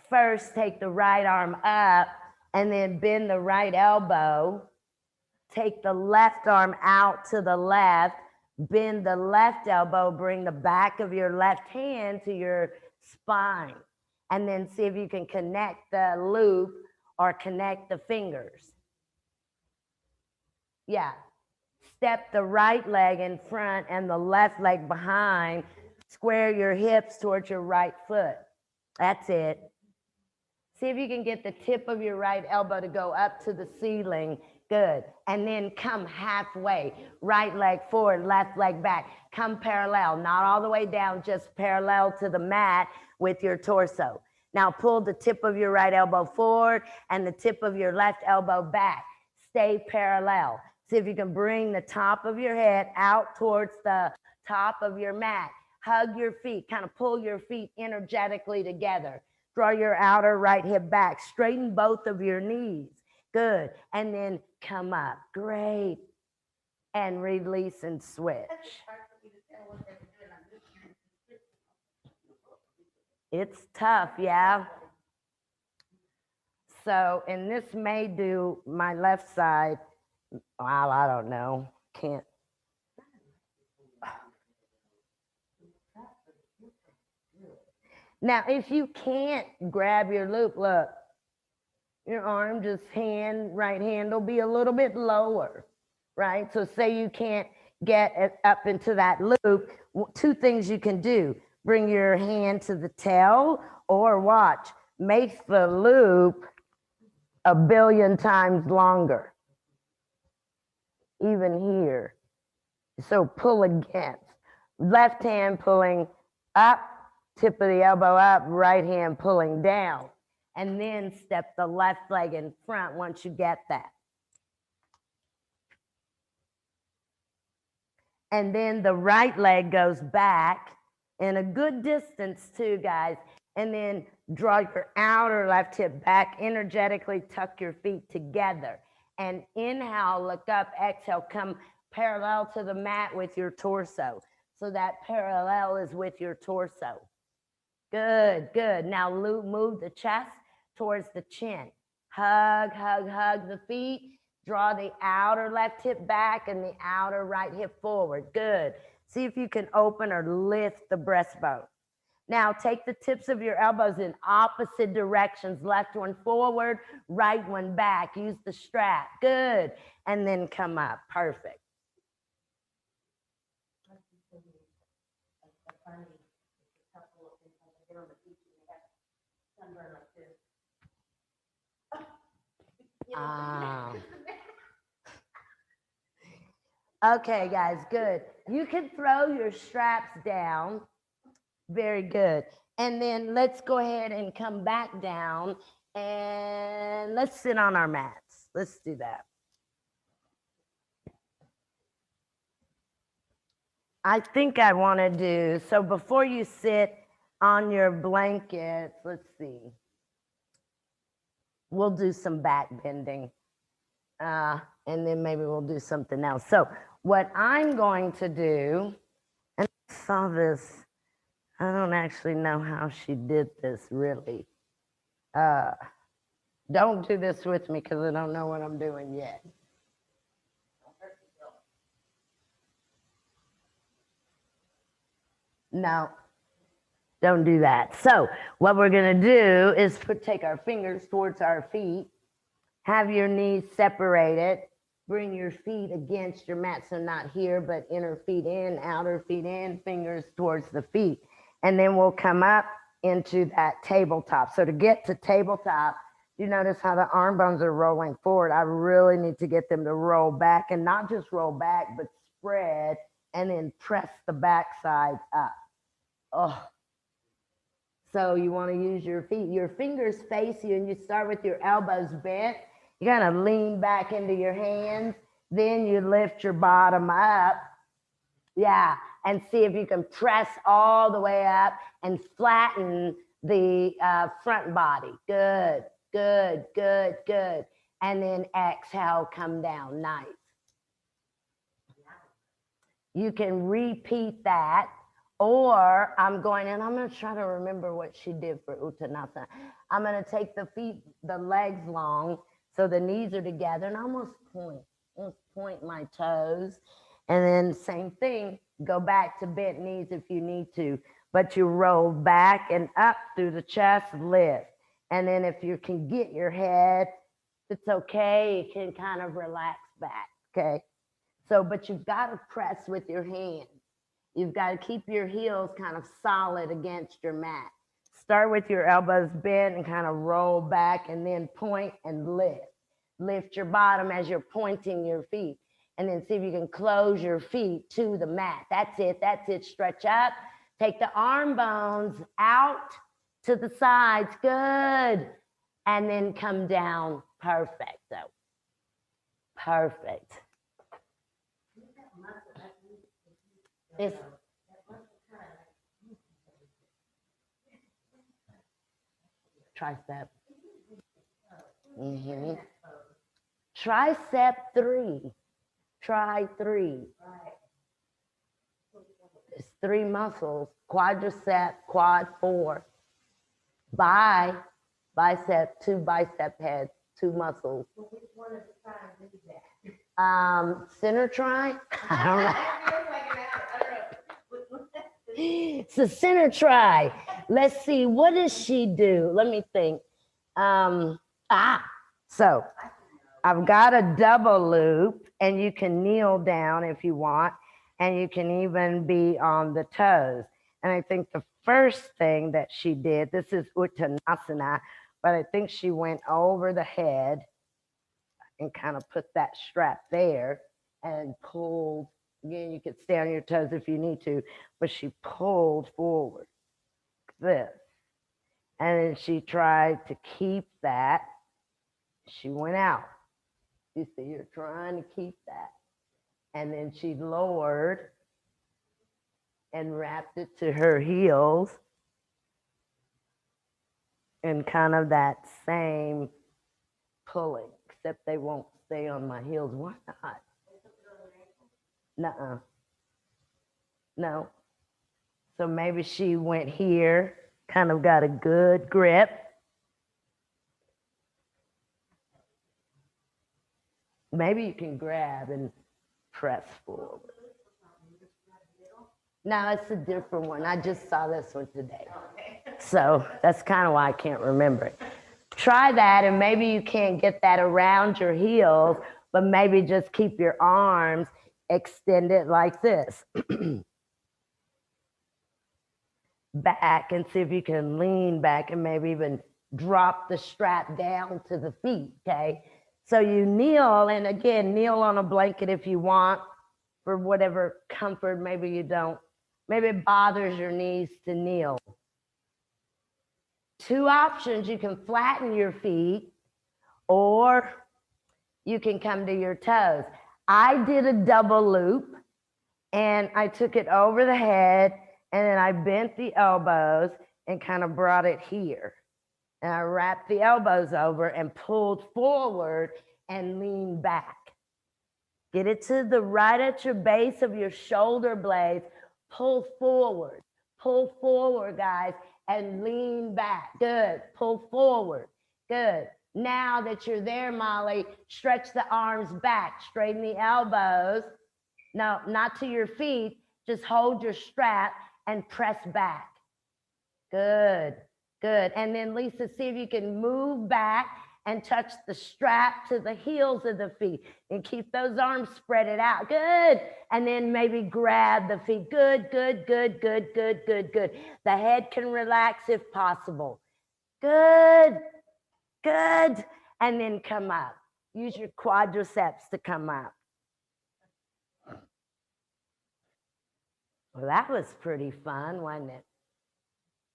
First, take the right arm up and then bend the right elbow. Take the left arm out to the left, bend the left elbow, bring the back of your left hand to your spine, and then see if you can connect the loop or connect the fingers. Yeah. Step the right leg in front and the left leg behind. Square your hips towards your right foot. That's it. See if you can get the tip of your right elbow to go up to the ceiling. Good. And then come halfway. Right leg forward, left leg back. Come parallel, not all the way down, just parallel to the mat with your torso. Now pull the tip of your right elbow forward and the tip of your left elbow back. Stay parallel. See if you can bring the top of your head out towards the top of your mat. Hug your feet, kind of pull your feet energetically together. Draw your outer right hip back. Straighten both of your knees. Good. And then come up. Great. And release and switch. It's tough, yeah. So, and this may do my left side. Well, I don't know. Can't. Now, if you can't grab your loop, look, your arm just right hand will be a little bit lower, right? So say you can't get it up into that loop, two things you can do. Bring your hand to the tail or watch, make the loop a billion times longer. Even here. So pull against. Left hand pulling up, tip of the elbow up, right hand pulling down. And then step the left leg in front once you get that. And then the right leg goes back in a good distance too, guys. And then draw your outer left hip back, energetically tuck your feet together. And inhale, look up, exhale, come parallel to the mat with your torso. So that parallel is with your torso. Good, good. Now move the chest towards the chin. Hug, hug, hug the feet. Draw the outer left hip back and the outer right hip forward. Good. See if you can open or lift the breastbone. Now take the tips of your elbows in opposite directions. Left one forward, right one back. Use the strap. Good. And then come up. Perfect. Okay, guys, good. You can throw your straps down. Very good. And then let's go ahead and come back down and let's sit on our mats. Let's do that. I think I want to do, so before you sit on your blankets, let's see. We'll do some back bending. And then maybe we'll do something else. So what I'm going to do, and I saw this, I don't actually know how she did this really. Don't do this with me because I don't know what I'm doing yet. No, don't do that. So what we're going to do is take our fingers towards our feet, have your knees separated, bring your feet against your mat. So not here, but inner feet in, outer feet in, fingers towards the feet. And then we'll come up into that tabletop. So to get to tabletop, you notice how the arm bones are rolling forward. I really need to get them to roll back, and not just roll back, but spread and then press the backside up. Oh. So you want to use your feet. Your fingers face you, and you start with your elbows bent. You kind of lean back into your hands. Then you lift your bottom up. Yeah, and see if you can press all the way up and flatten the front body. Good, good, good, good. And then exhale, come down. Nice. You can repeat that. Or I'm going to try to remember what she did for Uttanasana. I'm going to take the feet, the legs long, so the knees are together, and almost point my toes. And then same thing, go back to bent knees if you need to, but you roll back and up through the chest, lift. And then if you can get your head, it's okay, you can kind of relax back, okay? So, but you've got to press with your hands. You've got to keep your heels kind of solid against your mat. Start with your elbows bent and kind of roll back, and then point and lift. Lift your bottom as you're pointing your feet. And then see if you can close your feet to the mat. That's it, that's it. Stretch up. Take the arm bones out to the sides. Good. And then come down. Perfect. So, perfect. It's tricep. Tricep 3. Try 3. It's 3 muscles. Quadricep, quad 4. Bicep, 2 bicep heads, 2 muscles. Which one of the tries is that? Center try? I don't know. It's a center try. Let's see, what does she do? Let me think. So I've got a double loop, and you can kneel down if you want, and you can even be on the toes. And I think the first thing that she did, this is Uttanasana, but I think she went over the head and kind of put that strap there and pulled. Again, you could stay on your toes if you need to, but she pulled forward this. And then she tried to keep that. She went out. You see, you're trying to keep that. And then she lowered and wrapped it to her heels. And kind of that same pulling, except they won't stay on my heels. Why not? Nuh-uh. No. So maybe she went here, kind of got a good grip. Maybe you can grab and press forward. No, it's a different one. I just saw this one today. So that's kind of why I can't remember it. Try that, and maybe you can't get that around your heels, but maybe just keep your arms extended like this. Back, and see if you can lean back and maybe even drop the strap down to the feet, okay? So you kneel, and again, kneel on a blanket if you want, for whatever comfort. Maybe you don't. Maybe it bothers your knees to kneel. 2 options: you can flatten your feet, or you can come to your toes. I did a double loop, and I took it over the head, and then I bent the elbows and kind of brought it here. And I wrapped the elbows over and pulled forward and leaned back. Get it to the right at your base of your shoulder blades. Pull forward, guys, and lean back. Good. Pull forward. Good. Now that you're there, Molly, stretch the arms back, straighten the elbows. No, not to your feet. Just hold your strap and press back. Good. Good. And then Lisa, see if you can move back and touch the strap to the heels of the feet, and keep those arms spreaded out. Good. And then maybe grab the feet. Good, good, good, good, good, good, good. The head can relax if possible. Good, good. And then come up. Use your quadriceps to come up. Well, that was pretty fun, wasn't it?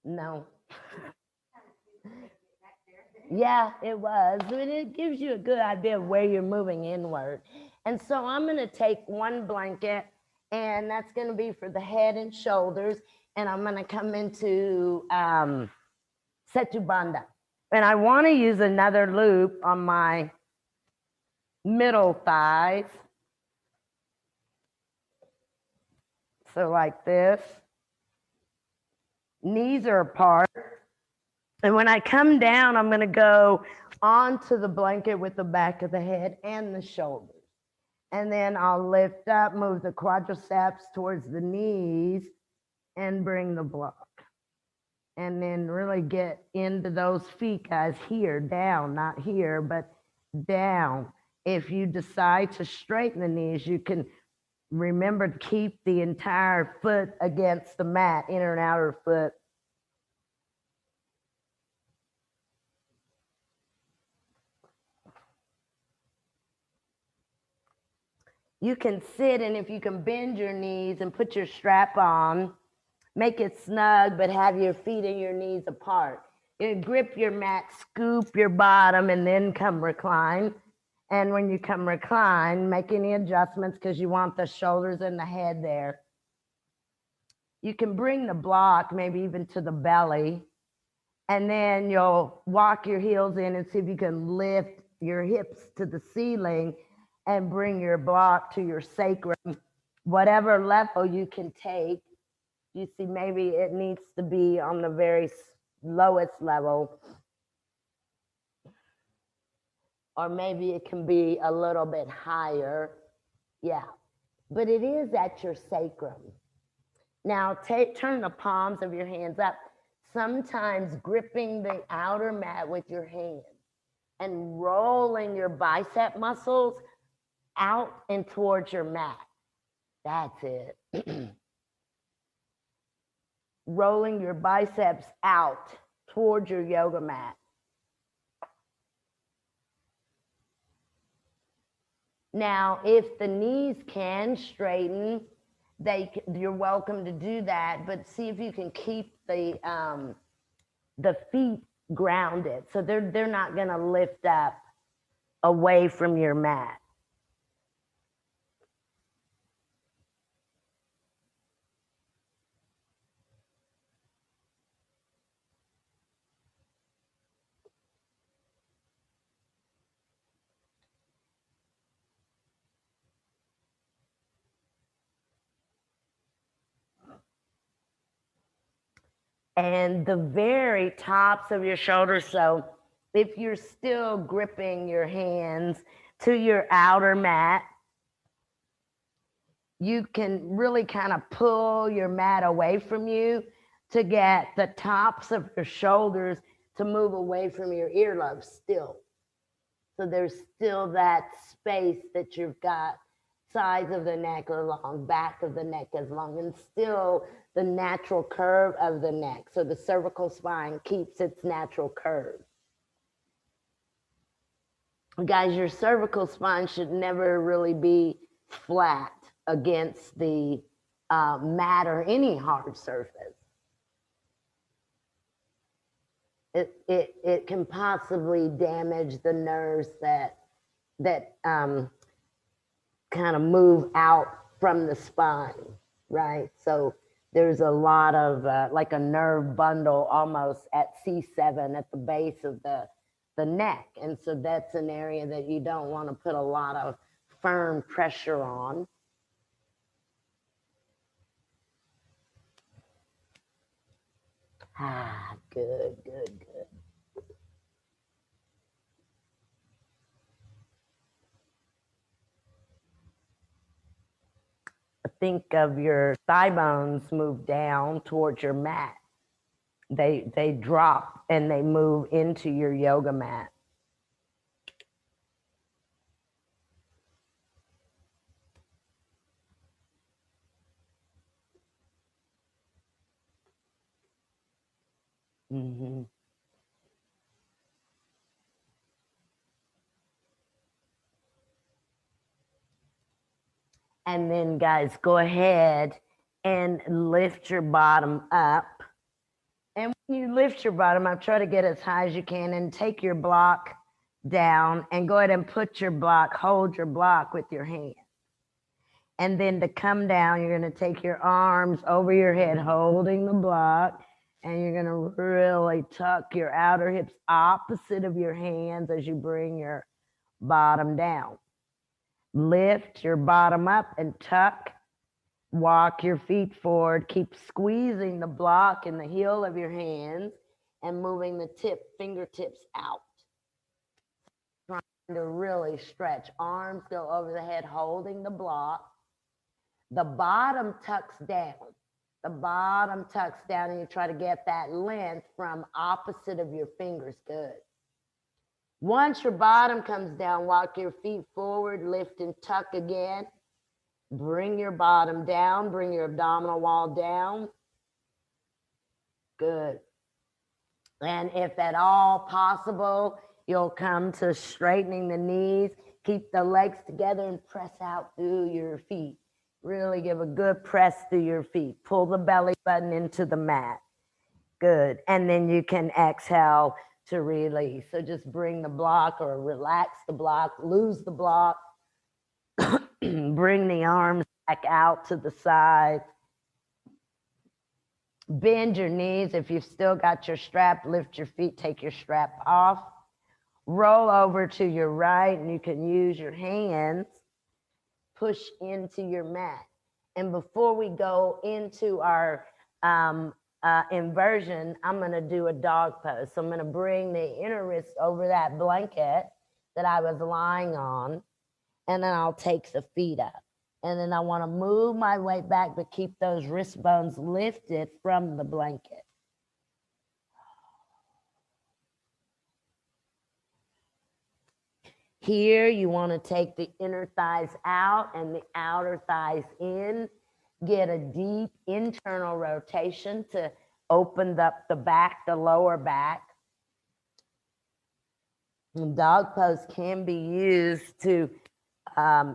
No. Yeah, it was. And it gives you a good idea of where you're moving inward. And so I'm going to take one blanket, and that's going to be for the head and shoulders. And I'm going to come into Setu Bandha. And I want to use another loop on my middle thighs. So like this, knees are apart. And when I come down, I'm going to go onto the blanket with the back of the head and the shoulders. And then I'll lift up, move the quadriceps towards the knees and bring the block. And then really get into those feet, guys, here, down, not here, but down. If you decide to straighten the knees, you can remember to keep the entire foot against the mat, inner and outer foot. You can sit, and if you can bend your knees and put your strap on, make it snug, but have your feet and your knees apart. You grip your mat, scoop your bottom, and then come recline. And when you come recline, make any adjustments because you want the shoulders and the head there. You can bring the block maybe even to the belly, and then you'll walk your heels in and see if you can lift your hips to the ceiling and bring your block to your sacrum, whatever level you can take. You see, maybe it needs to be on the very lowest level, or maybe it can be a little bit higher. Yeah, but it is at your sacrum. Now turn the palms of your hands up, sometimes gripping the outer mat with your hands and rolling your bicep muscles out and towards your mat. That's it. Rolling your biceps out towards your yoga mat. Now, if the knees can straighten, you're welcome to do that, but see if you can keep the feet grounded, so they're not going to lift up away from your mat. And the very tops of your shoulders. So if you're still gripping your hands to your outer mat, you can really kind of pull your mat away from you to get the tops of your shoulders to move away from your earlobes still. So there's still that space that you've got. Sides of the neck are long, back of the neck is long, and still the natural curve of the neck. So the cervical spine keeps its natural curve. Guys, your cervical spine should never really be flat against the mat or any hard surface. It can possibly damage the nerves that kind of move out from the spine, right? So there's a lot of like a nerve bundle almost at C7 at the base of the neck. And so that's an area that you don't want to put a lot of firm pressure on. Ah, good, good, good. Think of your thigh bones move down towards your mat. They drop and they move into your yoga mat. Mm-hmm. And then guys, go ahead and lift your bottom up. And when you lift your bottom up, try to get as high as you can and take your block down and go ahead and put your block, hold your block with your hand. And then to come down, you're going to take your arms over your head, holding the block, and you're going to really tuck your outer hips opposite of your hands as you bring your bottom down. Lift your bottom up and tuck, Walk your feet forward. Keep squeezing the block in the heel of your hands and moving the fingertips out. Trying to really stretch. Arms go over the head, holding the block. The bottom tucks down. The bottom tucks down, and you try to get that length from opposite of your fingers. Good. Once your bottom comes down, walk your feet forward, lift and tuck again. Bring your bottom down, bring your abdominal wall down. Good. And if at all possible, you'll come to straightening the knees. Keep the legs together and press out through your feet. Really give a good press through your feet. Pull the belly button into the mat. Good. And then you can exhale to release. So just bring the block or relax the block, lose the block. Bring the arms back out to the side. Bend your knees. If you've still got your strap, lift your feet, take your strap off. Roll over to your right, and you can use your hands. Push into your mat. And before we go into our inversion, I'm going to do a dog pose. So I'm going to bring the inner wrist over that blanket that I was lying on, and then I'll take the feet up. And then I want to move my weight back, but keep those wrist bones lifted from the blanket. Here, you want to take the inner thighs out and the outer thighs in. Get a deep internal rotation to open up the back, the lower back. And dog pose can be used to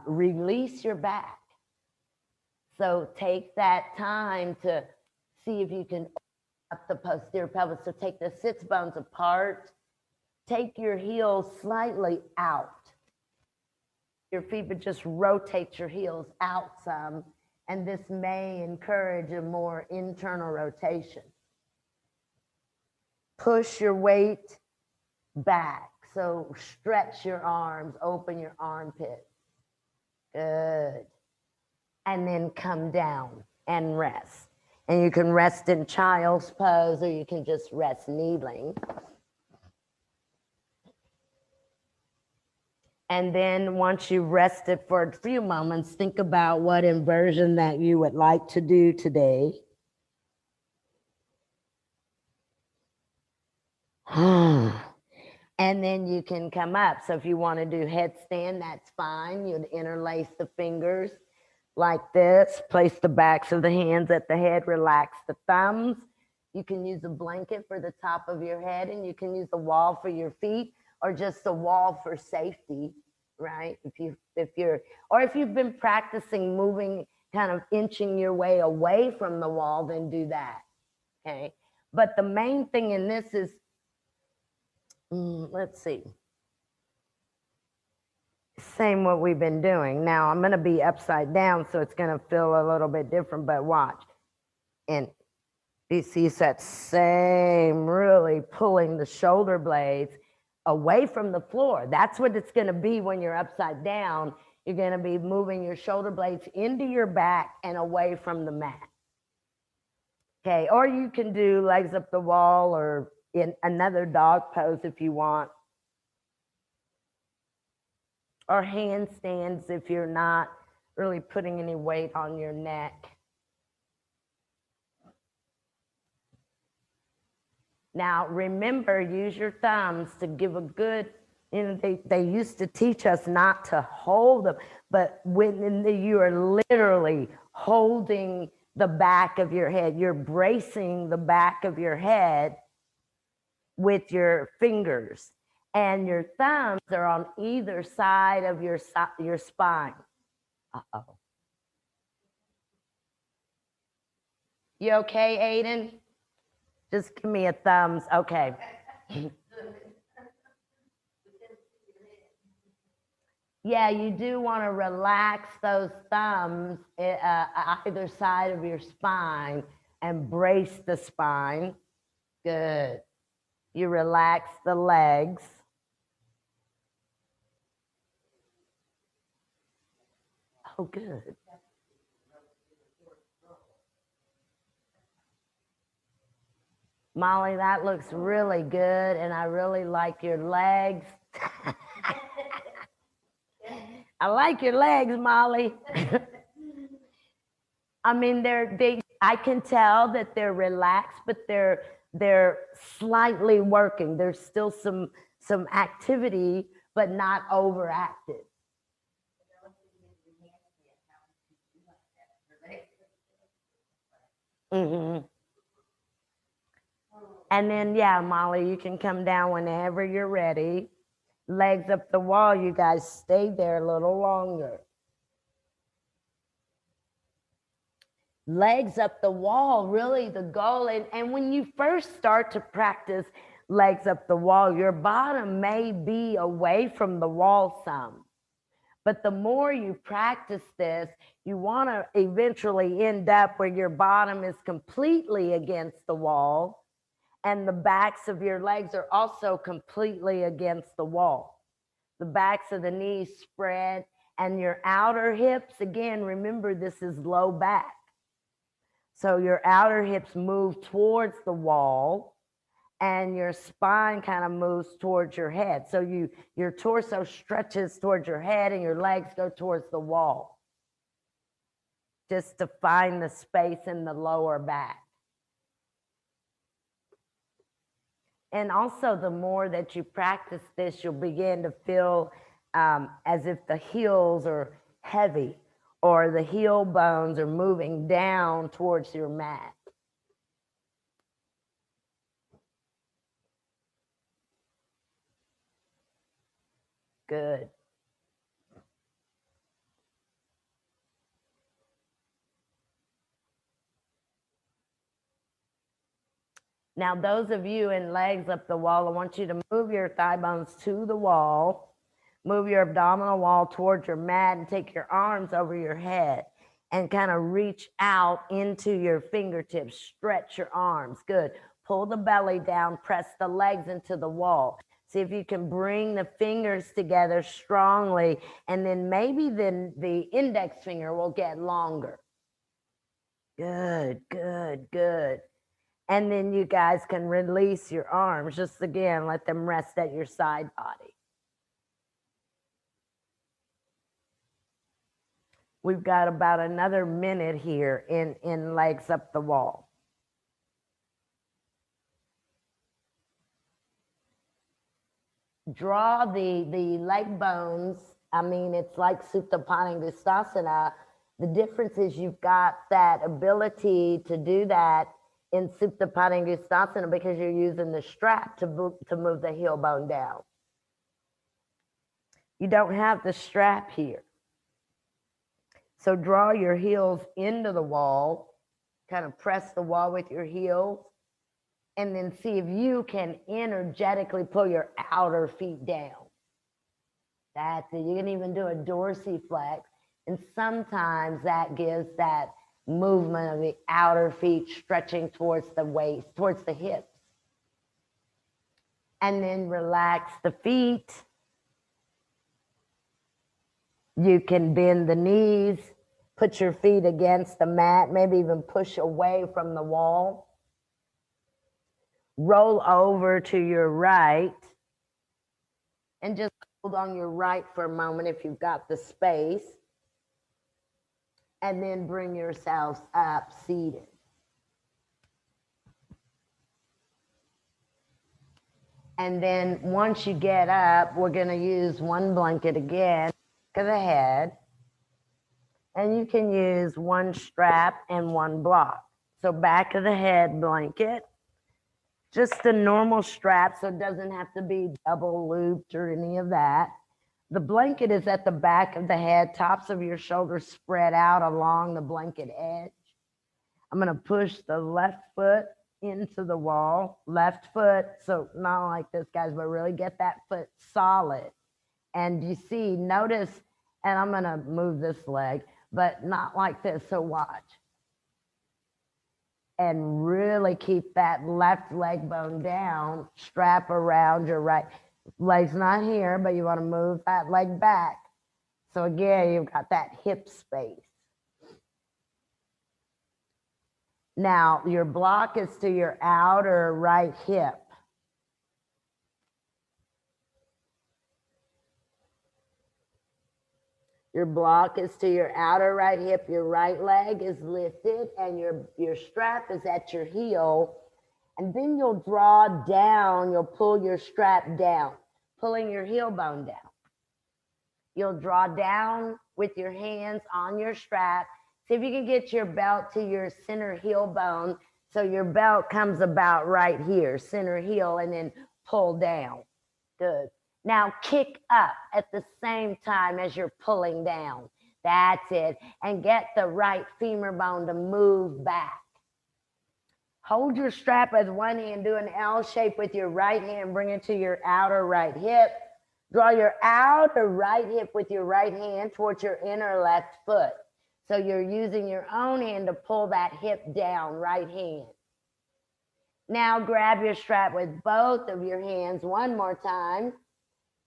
release your back. So take that time to see if you can open up the posterior pelvis. So take the sits bones apart. Take your heels slightly out. Your feet, but just rotate your heels out some. And this may encourage a more internal rotation. Push your weight back. So stretch your arms, open your armpits. Good. And then come down and rest. And you can rest in child's pose, or you can just rest kneeling. And then once you've rested for a few moments, think about what inversion that you would like to do today. And then you can come up. So if you want to do headstand, that's fine. You'd interlace the fingers like this. Place the backs of the hands at the head. Relax the thumbs. You can use a blanket for the top of your head, and you can use a wall for your feet, or just a wall for safety, right? If you've been practicing moving, kind of inching your way away from the wall, then do that. Okay. But the main thing in this is, let's see. Same what we've been doing. Now I'm going to be upside down, so it's going to feel a little bit different, but watch. And you see that same, really pulling the shoulder blades away from the floor. That's what it's going to be when you're upside down. You're going to be moving your shoulder blades into your back and away from the mat. Okay, or you can do legs up the wall, or in another dog pose if you want. Or handstands if you're not really putting any weight on your neck. Now, remember, use your thumbs to give a good, they used to teach us not to hold them, but when you are literally holding the back of your head, you're bracing the back of your head with your fingers, and your thumbs are on either side of your spine. Uh-oh. You okay, Aiden? Just give me a thumbs. Okay. Yeah, you do want to relax those thumbs either side of your spine and brace the spine. Good. You relax the legs. Oh, good. Molly, that looks really good, and I really like your legs. I like your legs, Molly. I mean, I can tell that they're relaxed, but they're slightly working. There's still some activity, but not overactive. Mm-hmm. And then, yeah, Molly, you can come down whenever you're ready. Legs up the wall, you guys stay there a little longer. Legs up the wall, really the goal. And when you first start to practice legs up the wall, your bottom may be away from the wall some. But the more you practice this, you want to eventually end up where your bottom is completely against the wall and the backs of your legs are also completely against the wall. The backs of the knees spread and your outer hips, again, remember this is low back. So your outer hips move towards the wall and your spine kind of moves towards your head. So your torso stretches towards your head and your legs go towards the wall. Just to find the space in the lower back. And also the more that you practice this, you'll begin to feel as if the heels are heavy or the heel bones are moving down towards your mat. Good. Now, those of you in legs up the wall, I want you to move your thigh bones to the wall, move your abdominal wall towards your mat and take your arms over your head and kind of reach out into your fingertips, stretch your arms. Good. Pull the belly down, press the legs into the wall. See if you can bring the fingers together strongly, and then maybe then the index finger will get longer. Good, good, good. And then you guys can release your arms. Just again, let them rest at your side body. We've got about another minute here in legs up the wall. Draw the leg bones. I mean, it's like Supta Padangusthasana. The difference is you've got that ability to do that in Supta Padangusthasana because you're using the strap to move the heel bone down. You don't have the strap here. So draw your heels into the wall, kind of press the wall with your heels, and then see if you can energetically pull your outer feet down. That's it. You can even do a dorsiflex, and sometimes that gives that movement of the outer feet stretching towards the waist, towards the hips. And then relax the feet. You can bend the knees, put your feet against the mat, maybe even push away from the wall. Roll over to your right and just hold on your right for a moment if you've got the space. And then bring yourselves up seated. And then once you get up, we're going to use one blanket again to the head. And you can use one strap and one block. So back of the head blanket, just a normal strap, so it doesn't have to be double looped or any of that. The blanket is at the back of the head, tops of your shoulders spread out along the blanket edge. I'm going to push the left foot into the wall, left foot, so not like this, guys, but really get that foot solid. And you see, notice, and I'm going to move this leg, but not like this, so watch. And really keep that left leg bone down, strap around your right. Leg's not here, but you want to move that leg back. So again, you've got that hip space. Now, your block is to your outer right hip. Your block is to your outer right hip. Your right leg is lifted and your strap is at your heel. And then you'll draw down, you'll pull your strap down, pulling your heel bone down. You'll draw down with your hands on your strap. See if you can get your belt to your center heel bone. So your belt comes about right here, center heel, and then pull down. Good. Now kick up at the same time as you're pulling down. That's it. And get the right femur bone to move back. Hold your strap with one hand, do an L shape with your right hand, bring it to your outer right hip. Draw your outer right hip with your right hand towards your inner left foot. So you're using your own hand to pull that hip down, right hand. Now grab your strap with both of your hands one more time.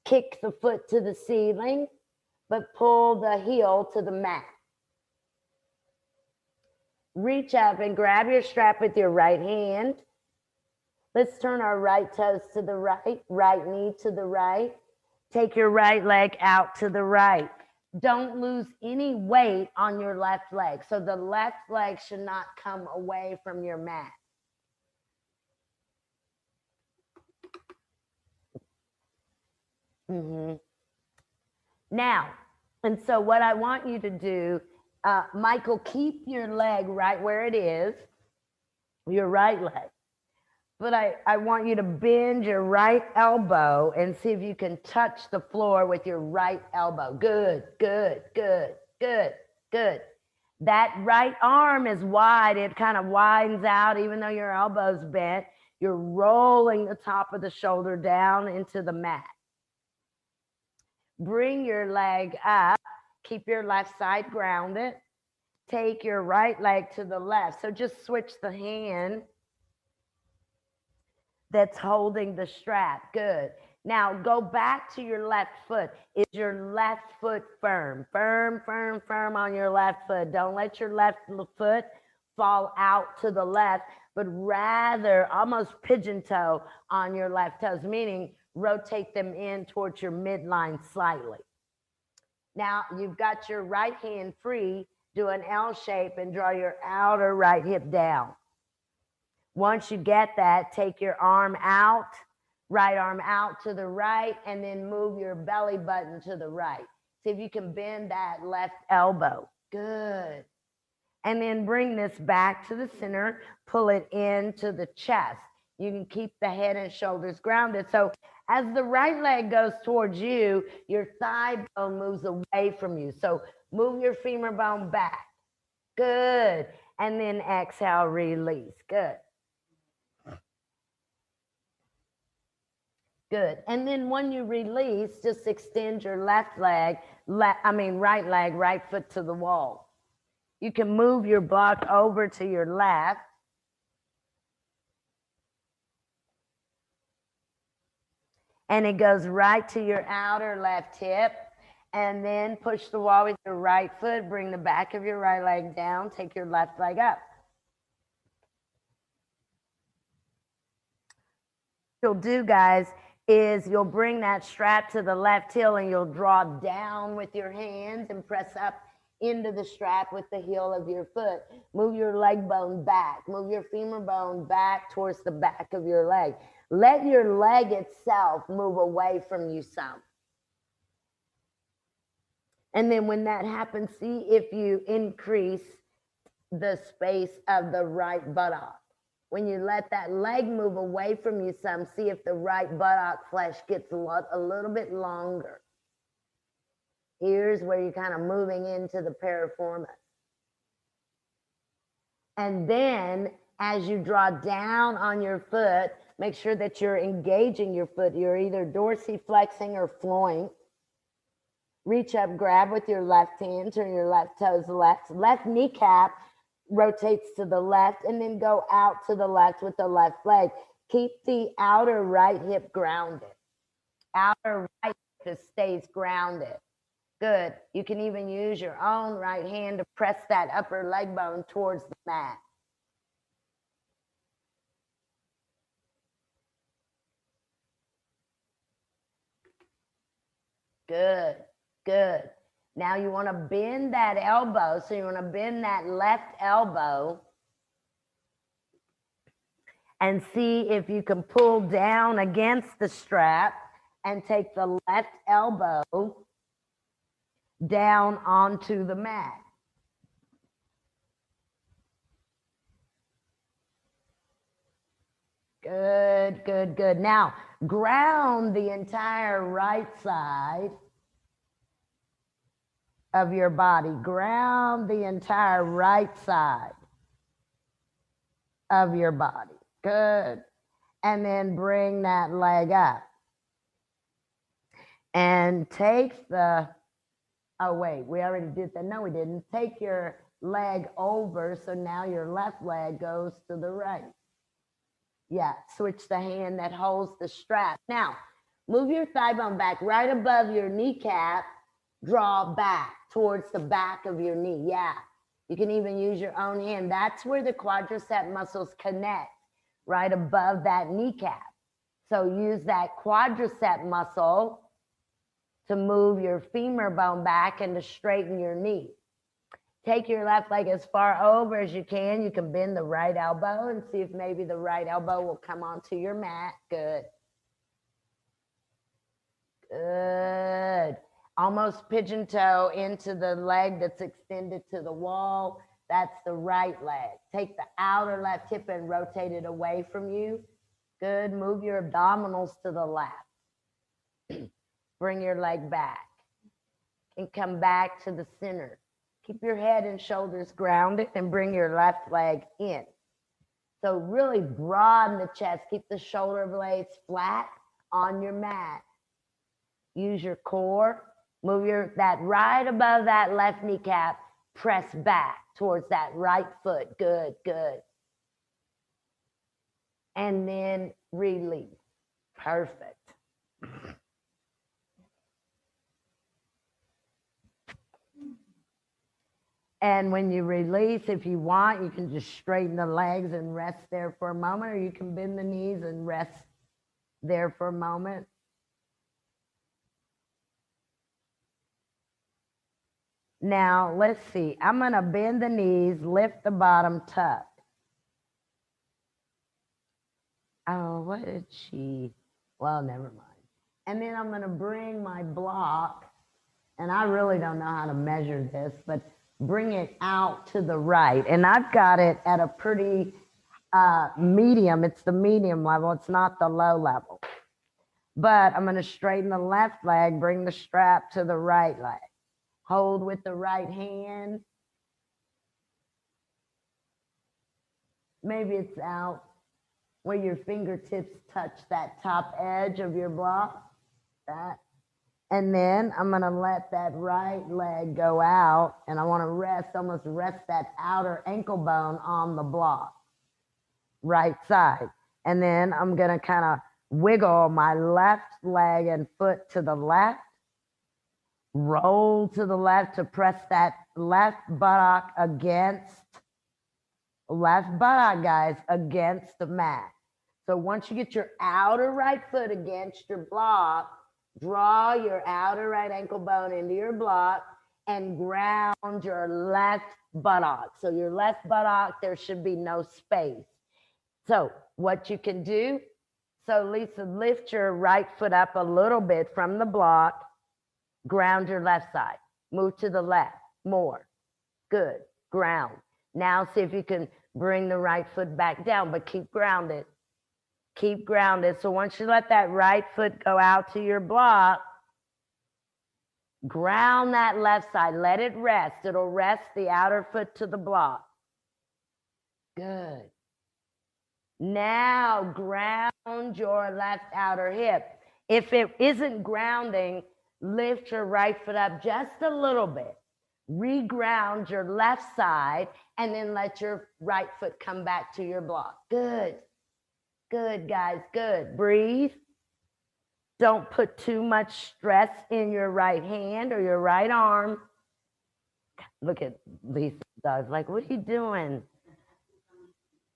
Kick the foot to the ceiling, but pull the heel to the mat. Reach up and grab your strap with your right hand. Let's turn our right toes to the right, right knee to the right. Take your right leg out to the right. Don't lose any weight on your left leg. So the left leg should not come away from your mat. Now, and so what I want you to do, Michael, keep your leg right where it is, your right leg. But I want you to bend your right elbow and see if you can touch the floor with your right elbow. Good, good, good, good, good. That right arm is wide. It kind of widens out even though your elbow's bent. You're rolling the top of the shoulder down into the mat. Bring your leg up. Keep your left side grounded. Take your right leg to the left. So just switch the hand that's holding the strap. Good. Now go back to your left foot. Is your left foot firm? Firm, firm, firm on your left foot. Don't let your left foot fall out to the left, but rather almost pigeon toe on your left toes, meaning rotate them in towards your midline slightly. Now you've got your right hand free. Do an L shape and draw your outer right hip down. Once you get that, take your arm out, right arm out to the right, and then move your belly button to the right. See if you can bend that left elbow. Good. And then bring this back to the center, pull it into the chest. You can keep the head and shoulders grounded. So as the right leg goes towards you, your thigh bone moves away from you. So move your femur bone back. Good. And then exhale, release. Good. Good. And then when you release, just extend your left leg, right leg, right foot to the wall. You can move your block over to your left. And it goes right to your outer left hip. And then push the wall with your right foot. Bring the back of your right leg down. Take your left leg up. What you'll do, guys, is you'll bring that strap to the left heel and you'll draw down with your hands and press up into the strap with the heel of your foot. Move your leg bone back. Move your femur bone back towards the back of your leg. Let your leg itself move away from you some. And then when that happens, see if you increase the space of the right buttock. When you let that leg move away from you some, see if the right buttock flesh gets a little bit longer. Here's where you're kind of moving into the piriformis. And then as you draw down on your foot, make sure that you're engaging your foot. You're either dorsiflexing or flowing. Reach up, grab with your left hand, turn your left toes left. Left kneecap rotates to the left and then go out to the left with the left leg. Keep the outer right hip grounded. Outer right hip stays grounded. Good. You can even use your own right hand to press that upper leg bone towards the mat. Good, good. Now you want to bend that elbow. So you want to bend that left elbow and see if you can pull down against the strap and take the left elbow down onto the mat. Good, good, good. Now, ground the entire right side of your body. Ground the entire right side of your body. Good. And then bring that leg up. And take the, oh wait, we already did that. No, we didn't. Take your leg over, so now your left leg goes to the right. Yeah, switch the hand that holds the strap. Now, move your thigh bone back right above your kneecap. Draw back towards the back of your knee. Yeah, you can even use your own hand. That's where the quadricep muscles connect, right above that kneecap. So use that quadricep muscle to move your femur bone back and to straighten your knee. Take your left leg as far over as you can. You can bend the right elbow and see if maybe the right elbow will come onto your mat. Good. Good. Almost pigeon toe into the leg that's extended to the wall. That's the right leg. Take the outer left hip and rotate it away from you. Good. Move your abdominals to the left. Bring your leg back and come back to the center. Keep your head and shoulders grounded and bring your left leg in. So really broaden the chest. Keep the shoulder blades flat on your mat. Use your core. Move that right above that left kneecap. Press back towards that right foot. Good, good. And then release. Perfect. And when you release, if you want, you can just straighten the legs and rest there for a moment, or you can bend the knees and rest there for a moment. Now, let's see. I'm going to bend the knees, lift the bottom, tuck. Oh, what did she? Well, never mind. And then I'm going to bring my block, and I really don't know how to measure this, but bring it out to the right. And I've got it at a pretty medium. It's the medium level. It's not the low level. But I'm going to straighten the left leg, bring the strap to the right leg. Hold with the right hand. Maybe it's out where your fingertips touch that top edge of your block. That. And then I'm going to let that right leg go out, and I want to rest, almost rest that outer ankle bone on the block, right side. And then I'm going to kind of wiggle my left leg and foot to the left, roll to the left to press that left buttock against, guys, against the mat. So once you get your outer right foot against your block, draw your outer right ankle bone into your block and ground your left buttock. So your left buttock, there should be no space. So what you can do, so Lisa, lift your right foot up a little bit from the block, ground your left side, move to the left, more, good, ground. Now see if you can bring the right foot back down, but keep grounded. Keep grounded. So once you let that right foot go out to your block, ground that left side. Let it rest. It'll rest the outer foot to the block. Good. Now ground your left outer hip. If it isn't grounding, lift your right foot up just a little bit. Reground your left side and then let your right foot come back to your block. Good. Good, guys, good. Breathe. Don't put too much stress in your right hand or your right arm. Look at Lisa's dog. Like, what are you doing?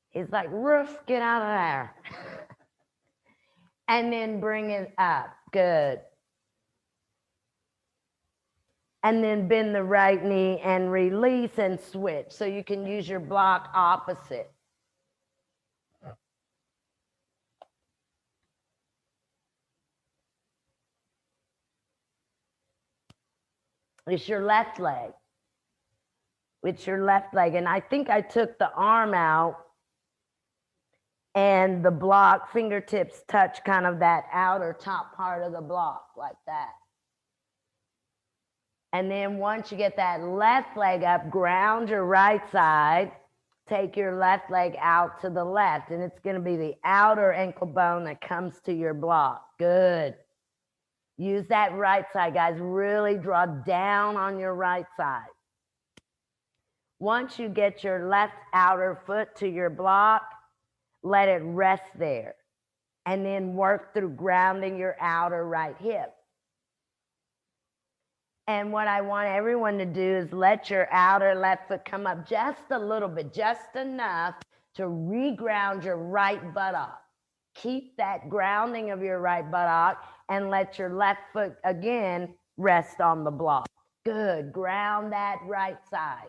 He's like, Roof, get out of there. And then bring it up. Good. And then bend the right knee and release and switch. So you can use your block opposite. It's your left leg. It's your left leg. And I think I took the arm out and the block fingertips touch kind of that outer top part of the block like that. And then once you get that left leg up, ground your right side, take your left leg out to the left, and it's going to be the outer ankle bone that comes to your block. Good. Use that right side, guys. Really draw down on your right side. Once you get your left outer foot to your block, let it rest there. And then work through grounding your outer right hip. And what I want everyone to do is let your outer left foot come up just a little bit, just enough to reground your right buttock. Keep that grounding of your right buttock and let your left foot again rest on the block. Good. Ground that right side.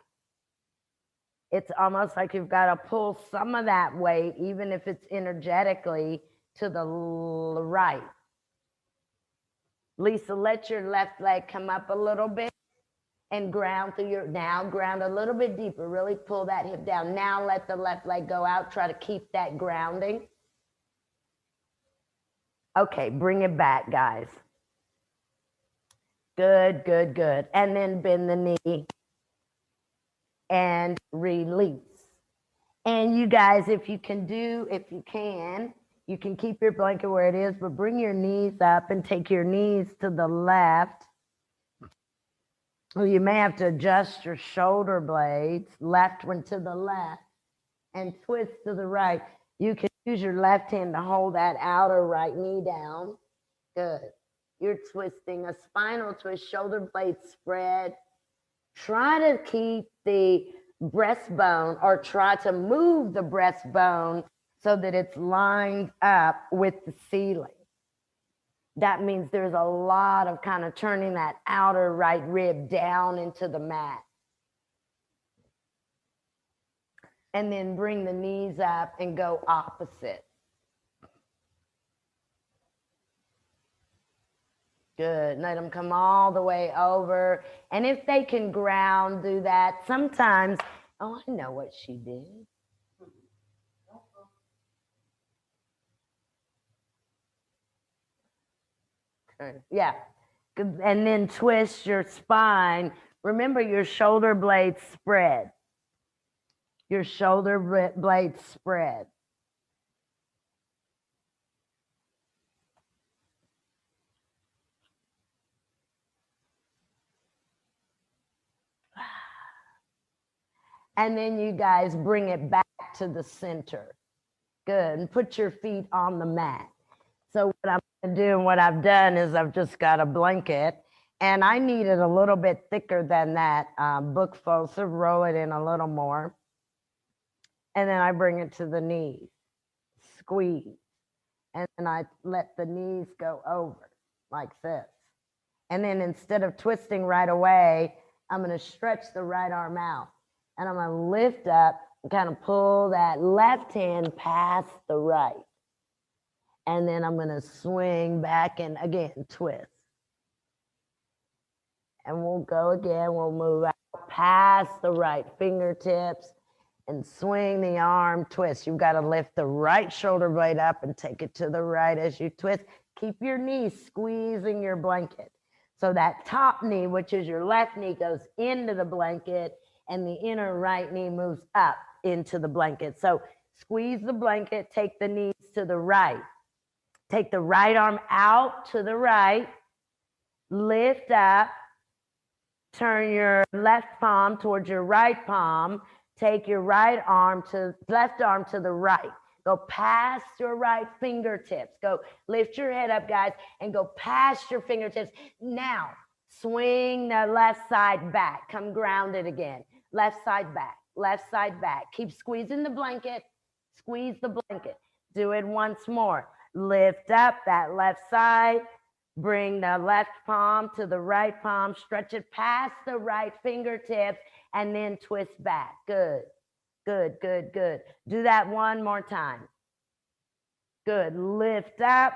It's almost like you've got to pull some of that weight, even if it's energetically, to the right. Lisa, let your left leg come up a little bit and ground through your, now ground a little bit deeper, really pull that hip down. Now let the left leg go out, try to keep that grounding. Okay, bring it back, guys. Good, good, good. And then bend the knee and release. And you guys, if you can, you can keep your blanket where it is, but bring your knees up and take your knees to the left. Or you may have to adjust your shoulder blades, left one to the left, and twist to the right. You can use your left hand to hold that outer right knee down. Good. You're twisting a spinal twist, shoulder blades spread. Try to keep the breastbone, or try to move the breastbone so that it's lined up with the ceiling. That means there's a lot of kind of turning that outer right rib down into the mat. And then bring the knees up and go opposite. Good. Let them come all the way over. And if they can ground, do that. Sometimes, oh, I know what she did. Okay. Yeah. And then twist your spine. Remember, your shoulder blades spread. Your shoulder blades spread. And then you guys bring it back to the center. Good. And put your feet on the mat. So what I'm going to do, and what I've done, is I've just got a blanket, and I need it a little bit thicker than that book fold, so roll it in a little more. And then I bring it to the knees, squeeze. And then I let the knees go over like this. And then instead of twisting right away, I'm going to stretch the right arm out. And I'm going to lift up and kind of pull that left hand past the right. And then I'm going to swing back and again, twist. And we'll go again. We'll move out past the right fingertips and swing the arm, twist. You've got to lift the right shoulder blade up and take it to the right as you twist. Keep your knees squeezing your blanket. So that top knee, which is your left knee, goes into the blanket, and the inner right knee moves up into the blanket. So squeeze the blanket, take the knees to the right. Take the right arm out to the right, lift up, turn your left palm towards your right palm, take your left arm to the right. Go past your right fingertips. Go lift your head up, guys, and go past your fingertips. Now, swing the left side back. Come grounded again. Left side back, left side back. Keep squeezing the blanket. Squeeze the blanket. Do it once more. Lift up that left side. Bring the left palm to the right palm, stretch it past the right fingertips, and then twist back. Good, good, good, good. Do that one more time. Good. Lift up,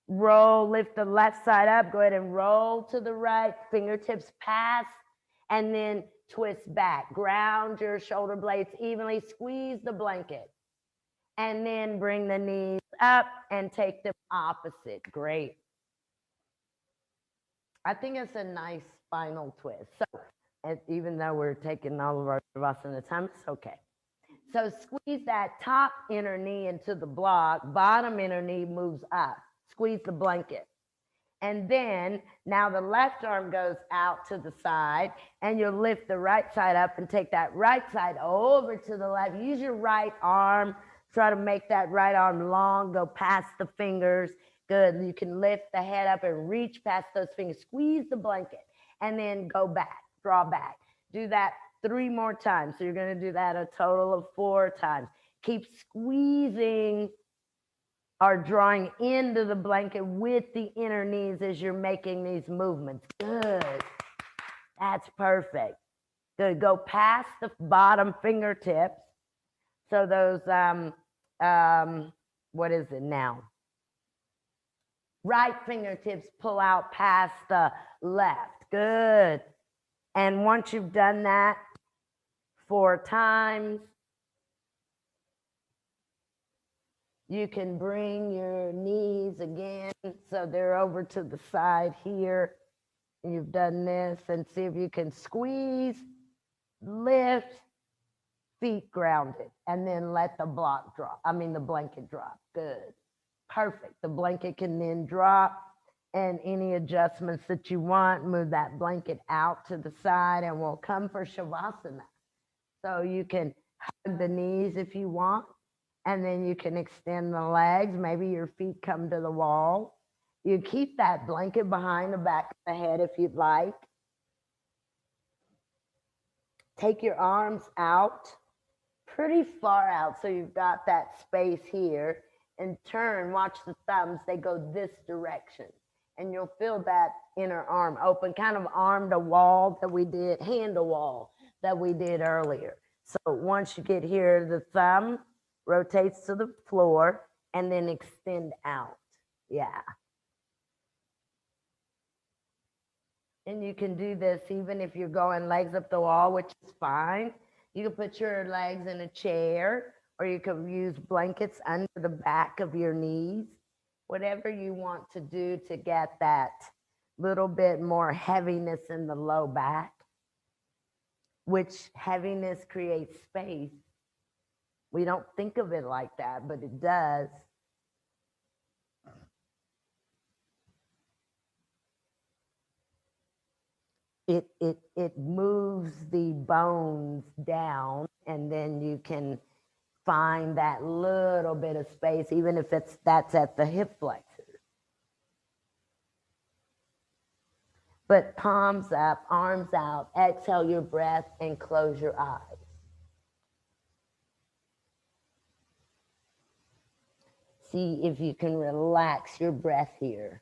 roll, lift the left side up. Go ahead and roll to the right, fingertips past, and then twist back. Ground your shoulder blades evenly, squeeze the blanket. And then bring the knees up and take them opposite. Great. I think it's a nice spinal twist. So even though we're taking all of our Shavasana time, it's okay. So squeeze that top inner knee into the block, bottom inner knee moves up. Squeeze the blanket. And then now the left arm goes out to the side, and you'll lift the right side up and take that right side over to the left. Use your right arm. Try to make that right arm long, go past the fingers. Good. You can lift the head up and reach past those fingers. Squeeze the blanket and then go back, draw back. Do that 3 more times. So you're going to do that a total of 4 times. Keep squeezing or drawing into the blanket with the inner knees as you're making these movements. Good. That's perfect. Good. Go past the bottom fingertips. So those, what is it now? Right fingertips pull out past the left. Good. And once you've done that 4 times, you can bring your knees again so they're over to the side here. You've done this, and see if you can squeeze, lift, feet grounded, and then let the the blanket drop. Good. Perfect. The blanket can then drop, and any adjustments that you want, move that blanket out to the side, and we'll come for Shavasana. So you can hug the knees if you want, and then you can extend the legs. Maybe your feet come to the wall. You keep that blanket behind the back of the head if you'd like. Take your arms out, pretty far out, so you've got that space here, and turn, watch the thumbs, they go this direction. And you'll feel that inner arm open, kind of arm to wall that we did, hand to wall that we did earlier. So once you get here, the thumb rotates to the floor and then extend out. Yeah. And you can do this even if you're going legs up the wall, which is fine. You can put your legs in a chair, or you can use blankets under the back of your knees. Whatever you want to do to get that little bit more heaviness in the low back, which heaviness creates space. We don't think of it like that, but it does. It moves the bones down, and then you can find that little bit of space, even if that's at the hip flexors. But palms up, arms out, exhale your breath and close your eyes. See if you can relax your breath here.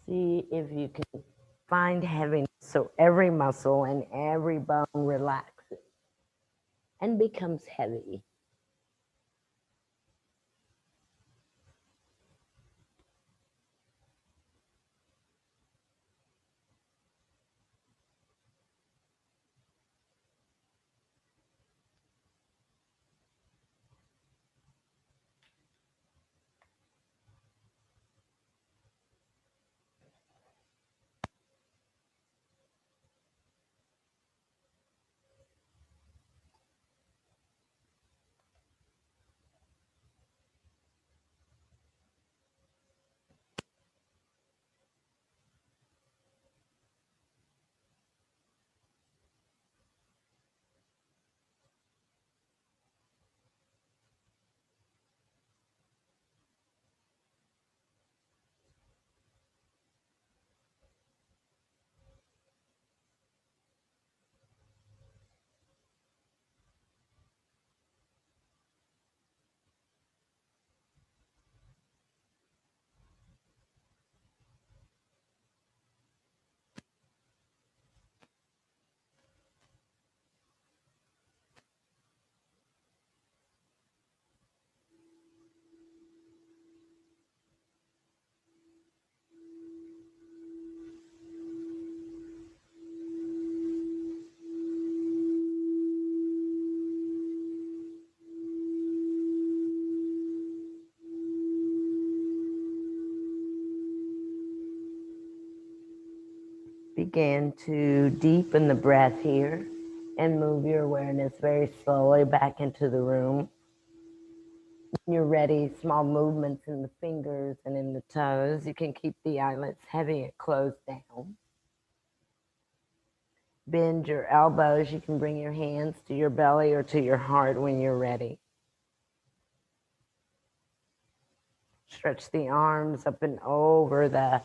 See if you can find heaviness, so every muscle and every bone relaxes and becomes heavy. begin to deepen the breath here and move your awareness very slowly back into the room. When you're ready, small movements in the fingers and in the toes. You can keep the eyelids heavy and closed down. Bend your elbows. You can bring your hands to your belly or to your heart when you're ready. Stretch the arms up and over the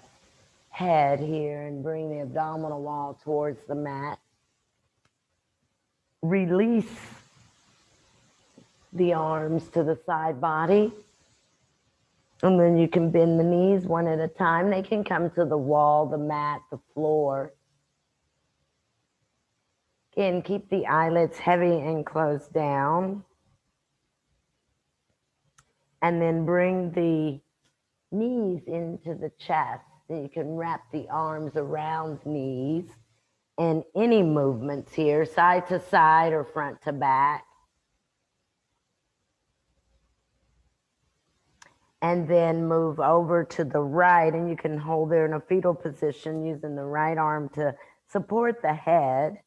head here and bring the abdominal wall towards the mat. Release the arms to the side body. And then you can bend the knees one at a time. They can come to the wall, the mat, the floor. Again, keep the eyelids heavy and closed down. And then bring the knees into the chest. You can wrap the arms around knees. And any movements here, side to side or front to back. And then move over to the right, and you can hold there in a fetal position using the right arm to support the head.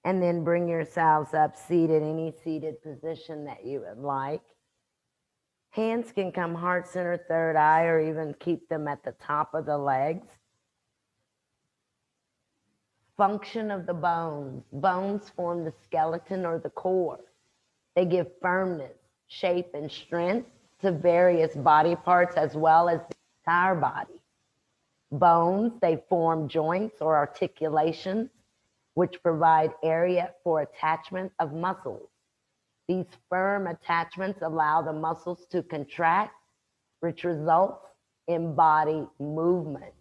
And then bring yourselves up seated, any seated position that you would like. Hands can come heart center, third eye, or even keep them at the top of the legs. Function of the bones. Bones form the skeleton or the core. They give firmness, shape, and strength to various body parts as well as the entire body. Bones, they form joints or articulations, which provide area for attachment of muscles. These firm attachments allow the muscles to contract, which results in body movement.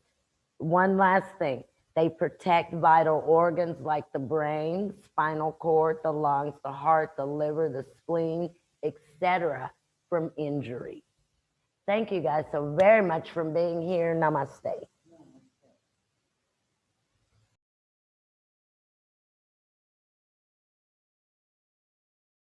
One last thing, they protect vital organs like the brain, spinal cord, the lungs, the heart, the liver, the spleen, etc. from injury. Thank you guys so very much for being here. Namaste.